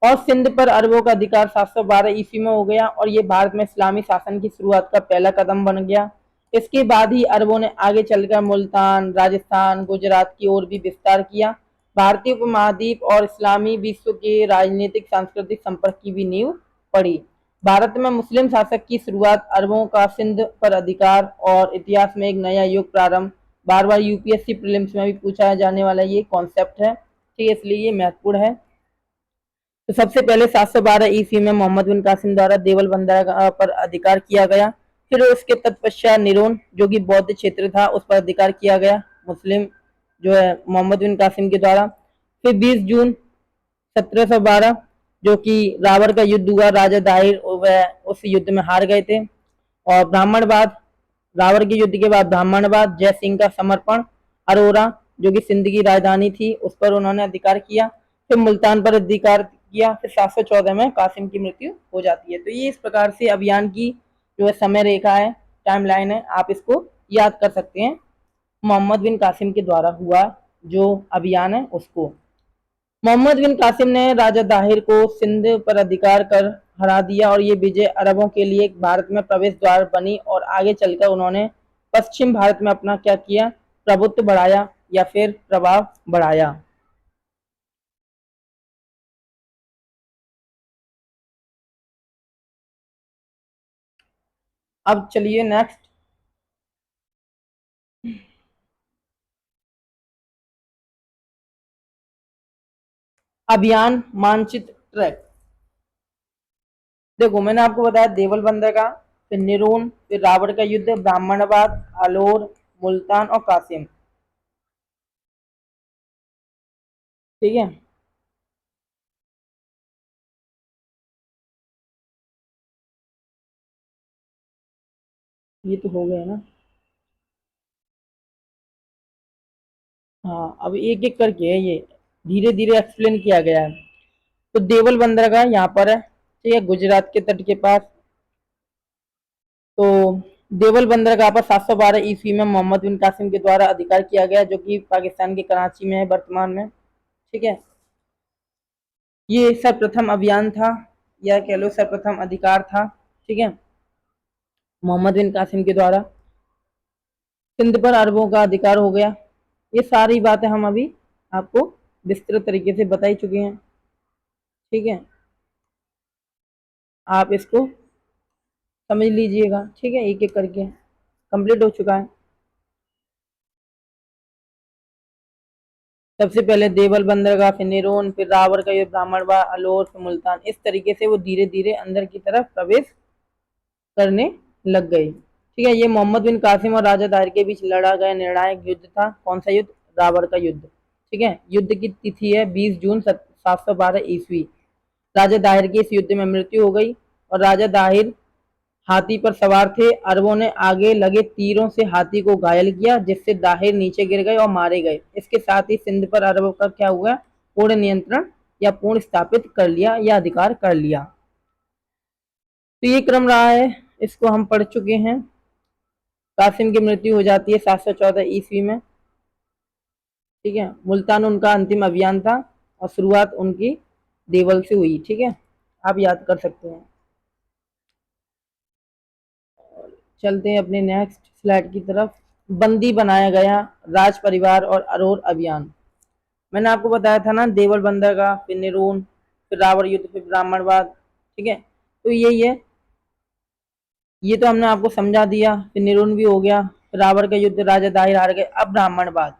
और सिंध पर अरबों का अधिकार 712 ईस्वी में हो गया और ये भारत में इस्लामी शासन की शुरुआत का पहला कदम बन गया। इसके बाद ही अरबों ने आगे चलकर मुल्तान, राजस्थान, गुजरात की ओर भी विस्तार किया। भारतीय उपमहाद्वीप और इस्लामी विश्व के राजनीतिक सांस्कृतिक संपर्क की भी नींव पड़ी। भारत में मुस्लिम शासक की शुरुआत, अरबों का सिंध पर अधिकार और इतिहास में एक नया युग प्रारंभ। बार बार यूपीएससी प्रीलिम्स में भी पूछा जाने वाला ये कॉन्सेप्ट है, ठीक है, इसलिए ये महत्वपूर्ण है। तो सबसे पहले 712 ईस्वी में मोहम्मद बिन कासिम द्वारा देवल बंदरगाह पर अधिकार किया गया। फिर उसके तत्पश्चात निरोन जो कि बौद्ध क्षेत्र था उस पर अधिकार किया गया मुस्लिम जो है मोहम्मद बिन कासिम के द्वारा। फिर 20 जून 1712 जो कि रावर का युद्ध हुआ, राजा दाहिर वह उस युद्ध में हार गए थे। और ब्राह्मणवाद, रावर के युद्ध के बाद ब्राह्मणवाद, जय सिंह का समर्पण, अरोरा जो कि सिंध की राजधानी थी उस पर उन्होंने अधिकार किया। फिर मुल्तान पर अधिकार किया। फिर 714 में कासिम की मृत्यु हो जाती है। तो ये इस प्रकार से अभियान की जो है समय रेखा है, टाइमलाइन है, आप इसको याद कर सकते हैं। मोहम्मद बिन कासिम के द्वारा हुआ जो अभियान है उसको। मोहम्मद बिन कासिम ने राजा दाहिर को सिंध पर अधिकार कर हरा दिया और ये विजय अरबों के लिए भारत में प्रवेश द्वार बनी और आगे चलकर उन्होंने पश्चिम भारत में अपना क्या किया? प्रभुत्व बढ़ाया या फिर प्रभाव बढ़ाया। अब चलिए नेक्स्ट, अभियान मानचित्र ट्रैक। देखो मैंने आपको बताया देवल बंदरगाह, फिर निरून, फिर रावण का युद्ध, ब्राह्मणवाद, अलोर, मुल्तान और कासिम, ठीक है। ये तो हो गया ना। हाँ अब एक एक करके है, ये धीरे धीरे एक्सप्लेन किया गया है। तो देवल बंदरगाह यहाँ पर है, ठीक है, गुजरात के तट के पास। तो देवल बंदरगाह पर 712 ईस्वी में मोहम्मद बिन कासिम के द्वारा अधिकार किया गया जो कि पाकिस्तान के कराची में है वर्तमान में, ठीक है। ये सर्वप्रथम अभियान था या कह लो सर्वप्रथम अधिकार था, ठीक है, मोहम्मद बिन कासिम के द्वारा। सिंध पर अरबों का अधिकार हो गया। ये सारी बातें हम अभी आपको विस्तृत तरीके से बता ही चुके हैं, ठीक है। आप इसको समझ लीजिएगा, ठीक है, एक एक करके कंप्लीट हो चुका है। सबसे पहले देवल बंदरगाह, फिर निरोन, फिर रावर का युद्ध, ब्राह्मणबाड़, अलोर, फिर मुल्तान। इस तरीके से वो धीरे धीरे अंदर की तरफ प्रवेश करने लग गई, ठीक है। ये मोहम्मद बिन कासिम और राजा दाहिर के बीच लड़ा गया निर्णायक युद्ध था। कौन सा युद्ध? रावर का युद्ध, ठीक है। युद्ध की तिथि है 20 जून 712 ईस्वी। राजा दाहिर की इस युद्ध में मृत्यु हो गई और राजा दाहिर हाथी पर सवार थे। अरबों ने आगे लगे तीरों से हाथी को घायल किया जिससे दाहिर नीचे गिर गए और मारे गए। इसके साथ ही सिंध पर अरबों का क्या हुआ? पूर्ण नियंत्रण या पूर्ण स्थापित कर लिया या अधिकार कर लिया। तो ये क्रम रहा है, इसको हम पढ़ चुके हैं। कासिम की मृत्यु हो जाती है 714 ईस्वी में। ठीक है, मुल्तान उनका अंतिम अभियान था और शुरुआत उनकी देवल से हुई। ठीक है, आप याद कर सकते हैं। चलते हैं अपने नेक्स्ट स्लाइड की तरफ। बंदी बनाया गया, राज परिवार और अरोर अभियान। मैंने आपको बताया था ना, देवल बंदरगाह, फिर निरोन, फिर रावण युद्ध, फिर ब्राह्मणवाद। ठीक है, तो यही है, ये तो हमने आपको समझा दिया। फिर निरोन भी हो गया, रावण का युद्ध, राजा दाहिर हार गए। अब ब्राह्मणवाद।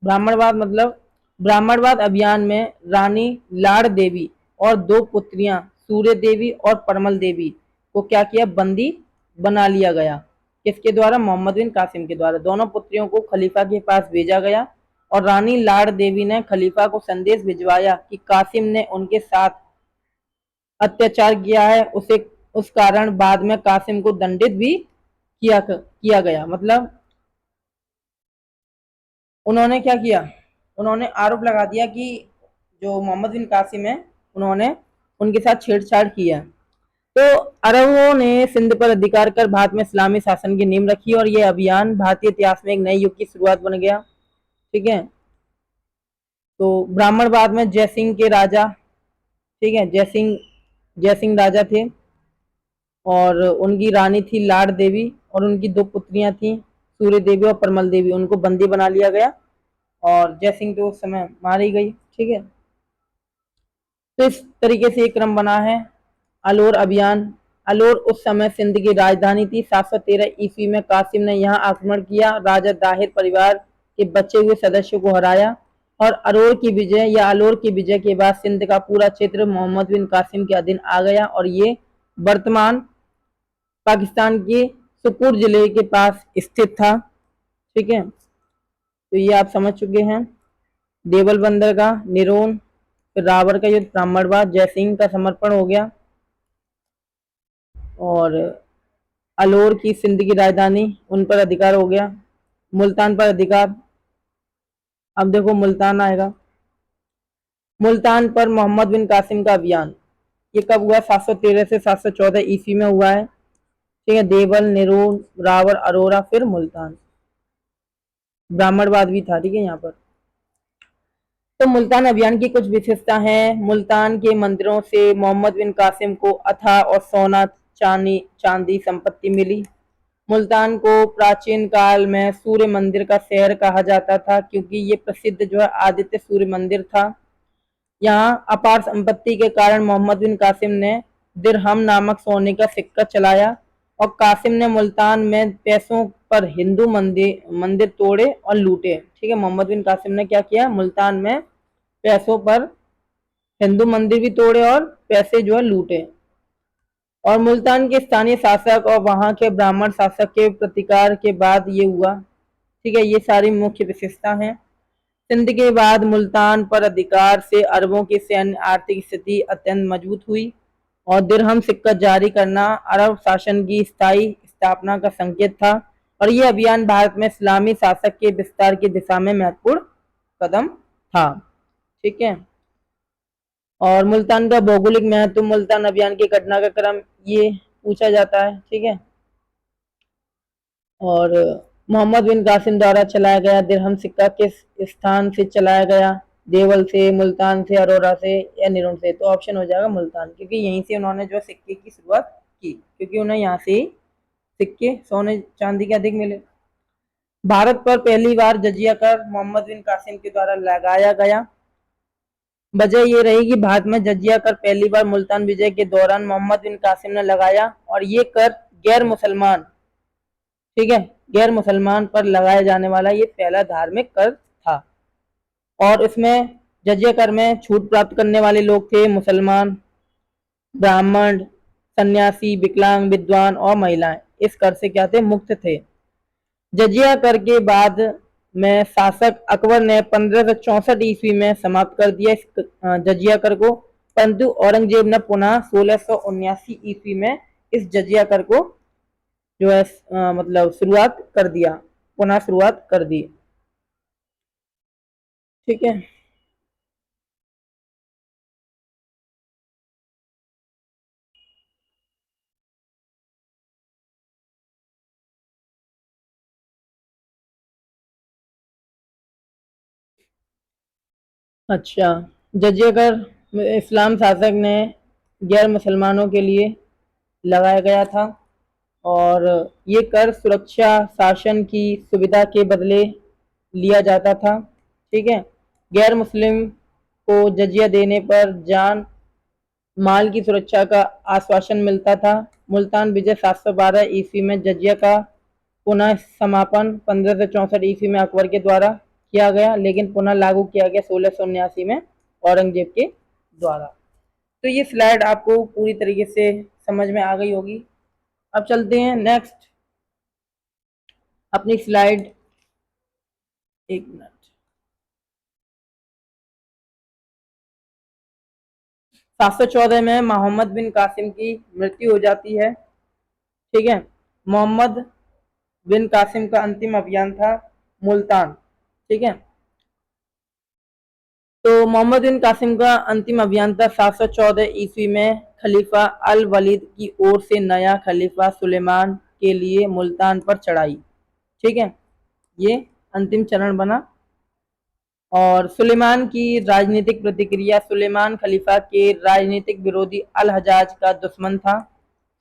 ब्राह्मणवाद मतलब ब्राह्मणवाद अभियान में रानी लाड़ देवी और दो पुत्रियां सूर्य देवी और परमल देवी को क्या किया, बंदी बना लिया गया। किसके द्वारा, मोहम्मद बिन कासिम के द्वारा। दोनों पुत्रियों को खलीफा के पास भेजा गया और रानी लाड़ देवी ने खलीफा को संदेश भिजवाया कि कासिम ने उनके साथ अत्याचार किया है, उसे उस कारण बाद में कासिम को दंडित भी किया गया। मतलब उन्होंने क्या किया, उन्होंने आरोप लगा दिया कि जो मोहम्मद बिन कासिम है, उन्होंने उनके साथ छेड़छाड़ किया। तो अरबों ने सिंध पर अधिकार कर भारत में इस्लामी शासन की नींव रखी और यह अभियान भारतीय इतिहास में एक नए युग की शुरुआत बन गया। ठीक है, तो ब्राह्मणवाद में जयसिंह के राजा, ठीक है, जयसिंह राजा थे और उनकी रानी थी लाड़ देवी और उनकी दो पुत्रियां थी सूर्य देवी और परमल देवी। उनको बंदी बना लिया गया और जयसिंह तो उस समय मारी गई। ठीक है, तो इस तरीके से एक क्रम बना है। अलोर अभियान। अलोर उस समय सिंध की राजधानी थी। 713 ईस्वी में कासिम ने यहाँ आक्रमण किया, राजा दाहिर परिवार के बचे हुए सदस्यों को हराया और अलोर की विजय या अलोर की विजय के बाद सिंध का पूरा क्षेत्र मोहम्मद बिन कासिम के अधीन आ गया और ये वर्तमान पाकिस्तान के सुपुर जिले के पास स्थित था। ठीक है, तो ये आप समझ चुके हैं। देवल बंदरगाह, निरोन, फिर रावण का युद्ध, ब्राह्मणवाद, जयसिंह का समर्पण हो गया और अलोर की सिंध की राजधानी, उन पर अधिकार हो गया। मुल्तान पर अधिकार। अब देखो मुल्तान आएगा। मुल्तान पर मोहम्मद बिन कासिम का अभियान, ये कब हुआ, 713 से 714 ईस्वी में हुआ है। ठीक है, देवल, निरोन, रावण, अरोरा, फिर मुल्तान। ब्राह्मणवाद भी था। ठीक है, यहाँ पर तो मुल्तान अभियान की कुछ विशेषता है। मुल्तान के मंदिरों से मोहम्मद बिन कासिम को अथाह और सोना, चांदी संपत्ति मिली। मुल्तान को प्राचीन काल में सूर्य मंदिर का शहर कहा जाता था क्योंकि ये प्रसिद्ध जो है आदित्य सूर्य मंदिर था। यहाँ अपार संपत्ति के कारण मोहम्मद बिन कासिम ने दिरहम नामक सोने का सिक्का चलाया और कासिम ने मुल्तान में पैसों पर हिंदू मंदिर मंदिर तोड़े और लूटे। ठीक है, मोहम्मद बिन कासिम ने क्या किया, मुल्तान में पैसों पर हिंदू मंदिर भी तोड़े और पैसे जो है लूटे। और मुल्तान के स्थानीय शासक और वहां के ब्राह्मण शासक के प्रतिकार के बाद ये हुआ। ठीक है, ये सारी मुख्य विशेषता हैं। सिंध के बाद मुल्तान पर अधिकार से अरबों की सैन्य आर्थिक स्थिति अत्यंत मजबूत हुई और दिरहम सिक्का जारी करना अरब शासन की स्थायी स्थापना का संकेत था और यह अभियान भारत में इस्लामी शासक के विस्तार की दिशा में महत्वपूर्ण कदम था। ठीक है, और मुल्तान का भौगोलिक महत्व, मुल्तान अभियान की घटना का क्रम ये पूछा जाता है। ठीक है, और मोहम्मद बिन कासिम द्वारा चलाया गया दिरहम सिक्का किस स्थान से चलाया गया, देवल से, मुल्तान से, अरोरा से या निरोन से। तो ऑप्शन हो जाएगा मुल्तान, क्योंकि यहीं से उन्होंने जो सिक्के की शुरुआत की, क्योंकि उन्हें यहाँ से ही सिक्के सोने चांदी के अधिक मिले। भारत पर पहली बार जजिया कर मोहम्मद बिन कासिम के द्वारा लगाया गया। वजह ये रही कि भारत में जजिया कर पहली बार मुल्तान विजय के दौरान मोहम्मद बिन कासिम ने लगाया और ये कर गैर मुसलमान, ठीक है, गैर मुसलमान पर लगाया जाने वाला ये पहला धार्मिक कर था और इसमें जजिया कर में छूट प्राप्त करने वाले लोग थे मुसलमान, ब्राह्मण, सन्यासी, विकलांग, विद्वान और महिलाएं इस कर से क्या थे, मुक्त थे। जजिया कर के बाद में शासक अकबर ने 1564 ईस्वी में समाप्त कर दिया इस जजिया कर को, परंतु औरंगजेब ने पुनः 1679 ईस्वी में इस जजिया कर को जो है मतलब शुरुआत कर दिया, पुनः शुरुआत कर दी। ठीक है। अच्छा, जजिया कर इस्लाम शासक ने गैर मुसलमानों के लिए लगाया गया था और ये कर सुरक्षा शासन की सुविधा के बदले लिया जाता था। ठीक है, गैर मुस्लिम को जजिया देने पर जान माल की सुरक्षा का आश्वासन मिलता था। मुल्तान विजय 712 ईस्वी में जजिया का पुनः समापन 1564 ईस्वी में अकबर के द्वारा किया गया, लेकिन पुनः लागू किया गया 1679 में औरंगजेब के द्वारा। तो ये स्लाइड आपको पूरी तरीके से समझ में आ गई होगी। अब चलते हैं नेक्स्ट अपनी स्लाइड, एक मिनट। 714 में मोहम्मद बिन कासिम की मृत्यु हो जाती है। ठीक है, मोहम्मद बिन कासिम का अंतिम अभियान था मुल्तान। ठीक है, तो मोहम्मद बिन कासिम का अंतिम अभियान था 714 ईस्वी में खलीफा अल वलीद की ओर से नया खलीफा सुलेमान के लिए मुल्तान पर चढ़ाई। ठीक है, ये अंतिम चरण बना। और सुलेमान की राजनीतिक प्रतिक्रिया, सुलेमान खलीफा के राजनीतिक विरोधी अल हजाज का दुश्मन था।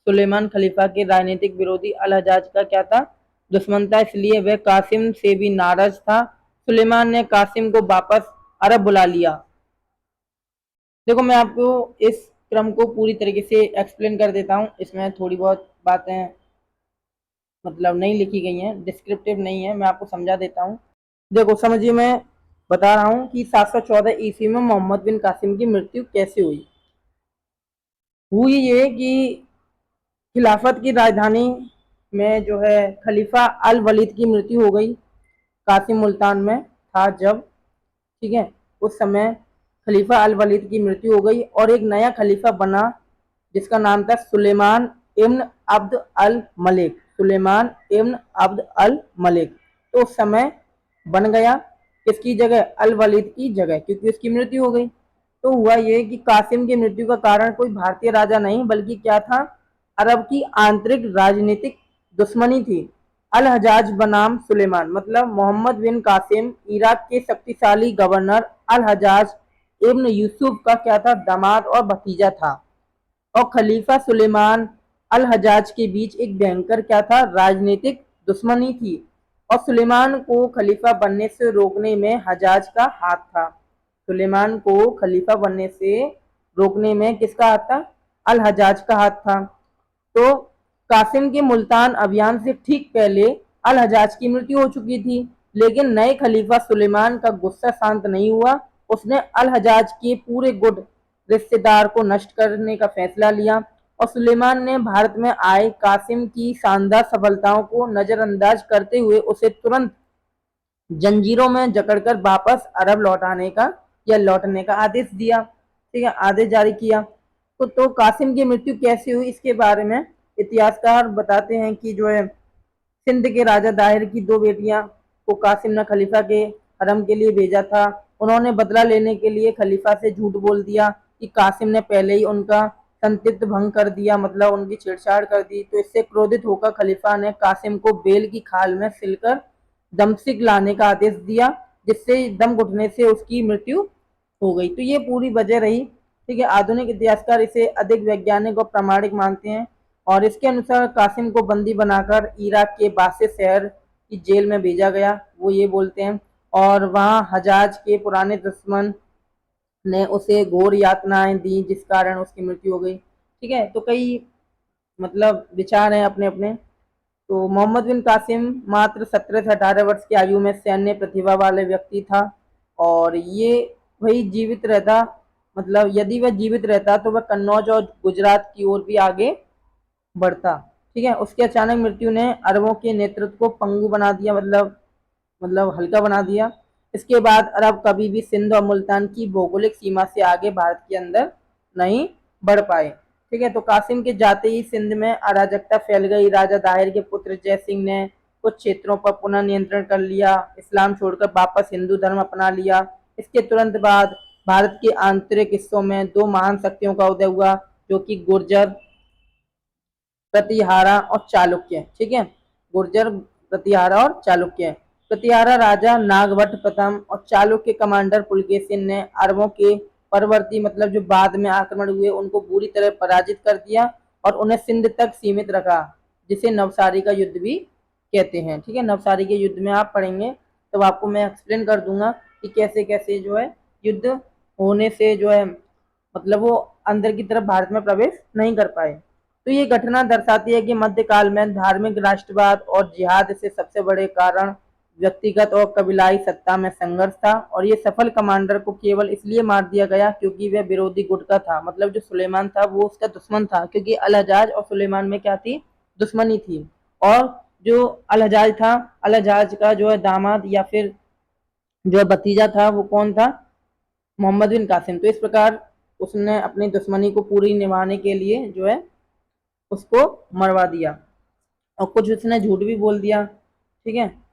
सुलेमान खलीफा के राजनीतिक विरोधी अल हजाज का क्या था? दुश्मन था, इसलिए वह कासिम से भी नाराज था। सुलेमान ने कासिम को वापस अरब बुला लिया। देखो, मैं आपको इस क्रम को पूरी तरीके से एक्सप्लेन कर देता हूँ। इसमें थोड़ी बहुत बातें मतलब नहीं लिखी गई हैं, डिस्क्रिप्टिव नहीं है, मैं आपको समझा देता हूँ। देखो समझिए, मैं बता रहा हूँ कि 714 ईस्वी में मोहम्मद बिन कासिम की मृत्यु कैसे हुई ये कि खिलाफत की राजधानी में जो है खलीफा अल वलीद की मृत्यु हो गई। कासिम मुल्तान में था जब, ठीक है, उस समय खलीफा अल वलीद की मृत्यु हो गई और एक नया खलीफा बना जिसका नाम था सुलेमान इब्न अब्द अल मलिक। सुलेमान इब्न अब्द अल मलिक तो उस समय बन गया किसकी जगह? अल वलीद की जगह, क्योंकि उसकी मृत्यु हो गई। तो हुआ ये कि कासिम की मृत्यु का कारण कोई भारतीय राजा नहीं बल्कि क्या था? अरब की आंतरिक राजनीतिक दुश्मनी थी। अल हजाज बनाम सुलेमान, मतलब मोहम्मद बिन कासिम इराक के शक्तिशाली गवर्नर अल हजाज इब्न यूसुफ का क्या था? दामाद और भतीजा था। और खलीफा सुलेमान अल हजाज के बीच एक भयंकर क्या था? राजनीतिक दुश्मनी थी। और सुलेमान को खलीफा बनने से रोकने में हजाज का हाथ था। सुलेमान को खलीफा बनने से रोकने में किसका हाथ था? अल हजाज का हाथ था। तो कासिम के मुल्तान अभियान से ठीक पहले अल हजाज की मृत्यु हो चुकी थी, लेकिन नए खलीफा सुलेमान का गुस्सा शांत नहीं हुआ। उसने अल हजाज के पूरे गुट रिश्तेदार को नष्ट करने का फैसला लिया और सुलेमान ने भारत में आए कासिम की शानदार सफलताओं को नजरअंदाज करते हुए उसे तुरंत जंजीरों में जकड़कर वापस अरब लौटने का आदेश दिया। ठीक है, आदेश जारी किया। तो कासिम की मृत्यु कैसे हुई इसके बारे में इतिहासकार बताते हैं कि जो है सिंध के राजा दाहिर की दो बेटियां को कासिम ने खलीफा के हरम के लिए भेजा था। उन्होंने बदला लेने के लिए खलीफा से झूठ बोल दिया कि कासिम ने पहले ही उनका संतित्व भंग कर दिया, मतलब उनकी छेड़छाड़ कर दी। तो इससे क्रोधित होकर खलीफा ने कासिम को बेल की खाल में सिलकर दमसिक लाने का आदेश दिया, जिससे दम घुटने से उसकी मृत्यु हो गई। तो ये पूरी वजह रही। ठीक है, आधुनिक इतिहासकार इसे अधिक वैज्ञानिक और प्रामाणिक मानते हैं और इसके अनुसार कासिम को बंदी बनाकर इराक के बासे शहर की जेल में भेजा गया, वो ये बोलते हैं। और वहां हजाज के पुराने दुश्मन ने उसे घोर यातनाएं दी जिस कारण उसकी मृत्यु हो गई। ठीक है, तो कई मतलब विचार हैं अपने अपने। तो मोहम्मद बिन कासिम मात्र 17 से 18 वर्ष की आयु में सैन्य प्रतिभा वाले व्यक्ति था और ये वही जीवित रहता, मतलब यदि वह जीवित रहता तो वह कन्नौज और गुजरात की ओर भी आगे बढ़ता। ठीक है, उसकी अचानक मृत्यु ने अरबों के नेतृत्व को पंगु बना दिया, मतलब हल्का बना दिया। इसके बाद अरब कभी भी सिंध और मुल्तान की भौगोलिक सीमा से आगे भारत के अंदर नहीं बढ़ पाए। ठीक है, तो कासिम के जाते ही सिंध में अराजकता फैल गई। राजा दाहिर के पुत्र जय सिंह ने कुछ क्षेत्रों पर पुनः नियंत्रण कर लिया, इस्लाम छोड़कर वापस हिंदू धर्म अपना लिया। इसके तुरंत बाद भारत के आंतरिक हिस्सों में दो महान शक्तियों का उदय हुआ, जो कि गुर्जर प्रतिहारा और चालुक्य। ठीक है, गुर्जर प्रतिहारा और चालुक्य। प्रतिहारा राजा नागभट्ट प्रथम और चालुक्य कमांडर पुलकेशिन ने अरबों के परवर्ती मतलब जो बाद में आक्रमण हुए उनको बुरी तरह पराजित कर दिया और उन्हें सिंध तक सीमित रखा, जिसे नवसारी का युद्ध भी कहते हैं। ठीक है, नवसारी के युद्ध में आप पढ़ेंगे तब आपको मैं एक्सप्लेन कर दूंगा कि कैसे कैसे जो है युद्ध होने से जो है मतलब वो अंदर की तरफ भारत में प्रवेश नहीं कर पाए। तो ये घटना दर्शाती है कि मध्यकाल में धार्मिक राष्ट्रवाद और जिहाद से सबसे बड़े कारण व्यक्तिगत और कबीलाई सत्ता में संघर्ष था और ये सफल कमांडर को केवल इसलिए मार दिया गया क्योंकि वह विरोधी गुट का था, मतलब जो सुलेमान था वो उसका दुश्मन था, क्योंकि अल हजाज और सुलेमान में क्या थी, दुश्मनी थी। और जो अल हजाज था, अल हजाज का जो है दामाद या फिर जो है भतीजा था वो कौन था, मोहम्मद बिन कासिम। तो इस प्रकार उसने अपनी दुश्मनी को पूरी निभाने के लिए जो है उसको मरवा दिया और कुछ उसने झूठ भी बोल दिया। ठीक है,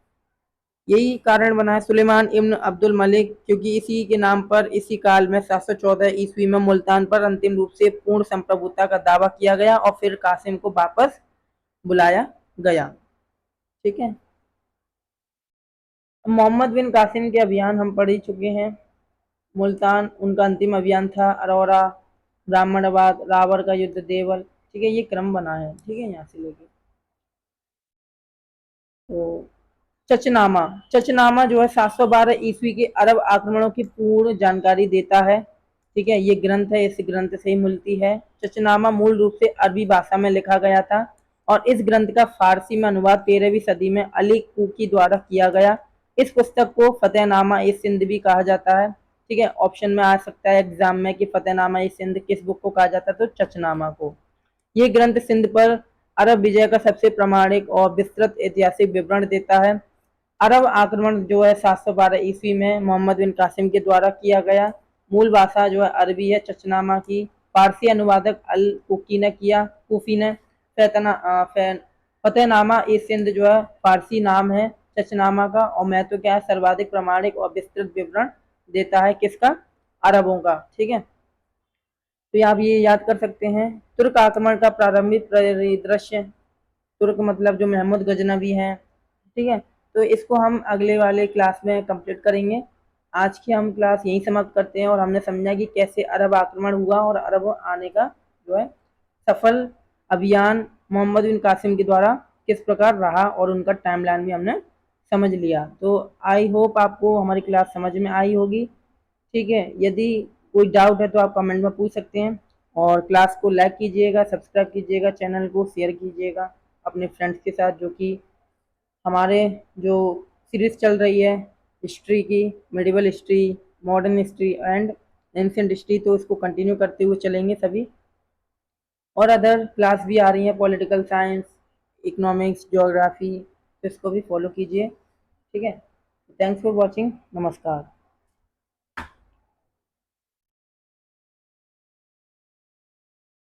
यही कारण बना है सुलेमान इब्न अब्दुल मलिक, क्योंकि इसी के नाम पर इसी काल में 714 ईस्वी में मुल्तान पर अंतिम रूप से पूर्ण संप्रभुता का दावा किया गया और फिर कासिम को वापस बुलाया गया। ठीक है, मोहम्मद बिन कासिम के अभियान हम पढ़ ही चुके हैं। मुल्तान उनका अंतिम अभियान था, अरोरा, ब्राह्मणवाद, रावण का युद्ध, देवल। ठीक है, ये क्रम बना है। ठीक है, यहाँ से लेके तो चचनामा, चचनामा जो है 712 ईस्वी के अरब आक्रमणों की पूर्ण जानकारी देता है। ठीक है, ये ग्रंथ है, इस ग्रंथ से ही मिलती है। चचनामा मूल रूप से अरबी भाषा में लिखा गया था और इस ग्रंथ का फारसी में अनुवाद 13वीं सदी में अली कुकी द्वारा किया गया। इस पुस्तक को फतेहनामा ए सिंध भी कहा जाता है। ठीक है, ऑप्शन में आ सकता है एग्जाम में कि फतेहनामा ए सिंध किस बुक को कहा जाता है, तो चचनामा को। ये ग्रंथ सिंध पर अरब विजय का सबसे प्रामाणिक और विस्तृत ऐतिहासिक विवरण देता है। अरब आक्रमण जो है 712 ईस्वी में मोहम्मद बिन कासिम के द्वारा किया गया। मूल भाषा जो है अरबी है चचनामा की। फारसी अनुवादक अल कुकी ने किया, कूफी ने। फतेहनामा ए सिंध जो है फारसी नाम है चचनामा का और महत्व क्या है, सर्वाधिक प्रामाणिक और विस्तृत विवरण देता है किसका, अरबों का। ठीक है, तो आप ये याद कर सकते हैं। तुर्क आक्रमण का प्रारंभिक परिदृश्य, तुर्क मतलब जो महमूद गजनवी हैं। ठीक है, तो इसको हम अगले वाले क्लास में कंप्लीट करेंगे। आज की हम क्लास यहीं समाप्त करते हैं और हमने समझा कि कैसे अरब आक्रमण हुआ और अरब आने का जो है सफल अभियान मोहम्मद बिन कासिम के द्वारा किस प्रकार रहा और उनका टाइमलाइन भी हमने समझ लिया। तो आई होप आपको हमारी क्लास समझ में आई होगी। ठीक है, यदि कोई डाउट है तो आप कमेंट में पूछ सकते हैं और क्लास को लाइक कीजिएगा, सब्सक्राइब कीजिएगा, चैनल को शेयर कीजिएगा अपने फ्रेंड्स के साथ, जो कि हमारे जो सीरीज चल रही है हिस्ट्री की, medieval history, modern history and ancient history, तो इसको कंटिन्यू करते हुए चलेंगे सभी। और अदर क्लास भी आ रही हैं, पॉलिटिकल साइंस, इकोनॉमिक्स, ज्योग्राफी, तो इसको भी फॉलो कीजिए। ठीक है, थैंक्स फॉर वॉचिंग, नमस्कार।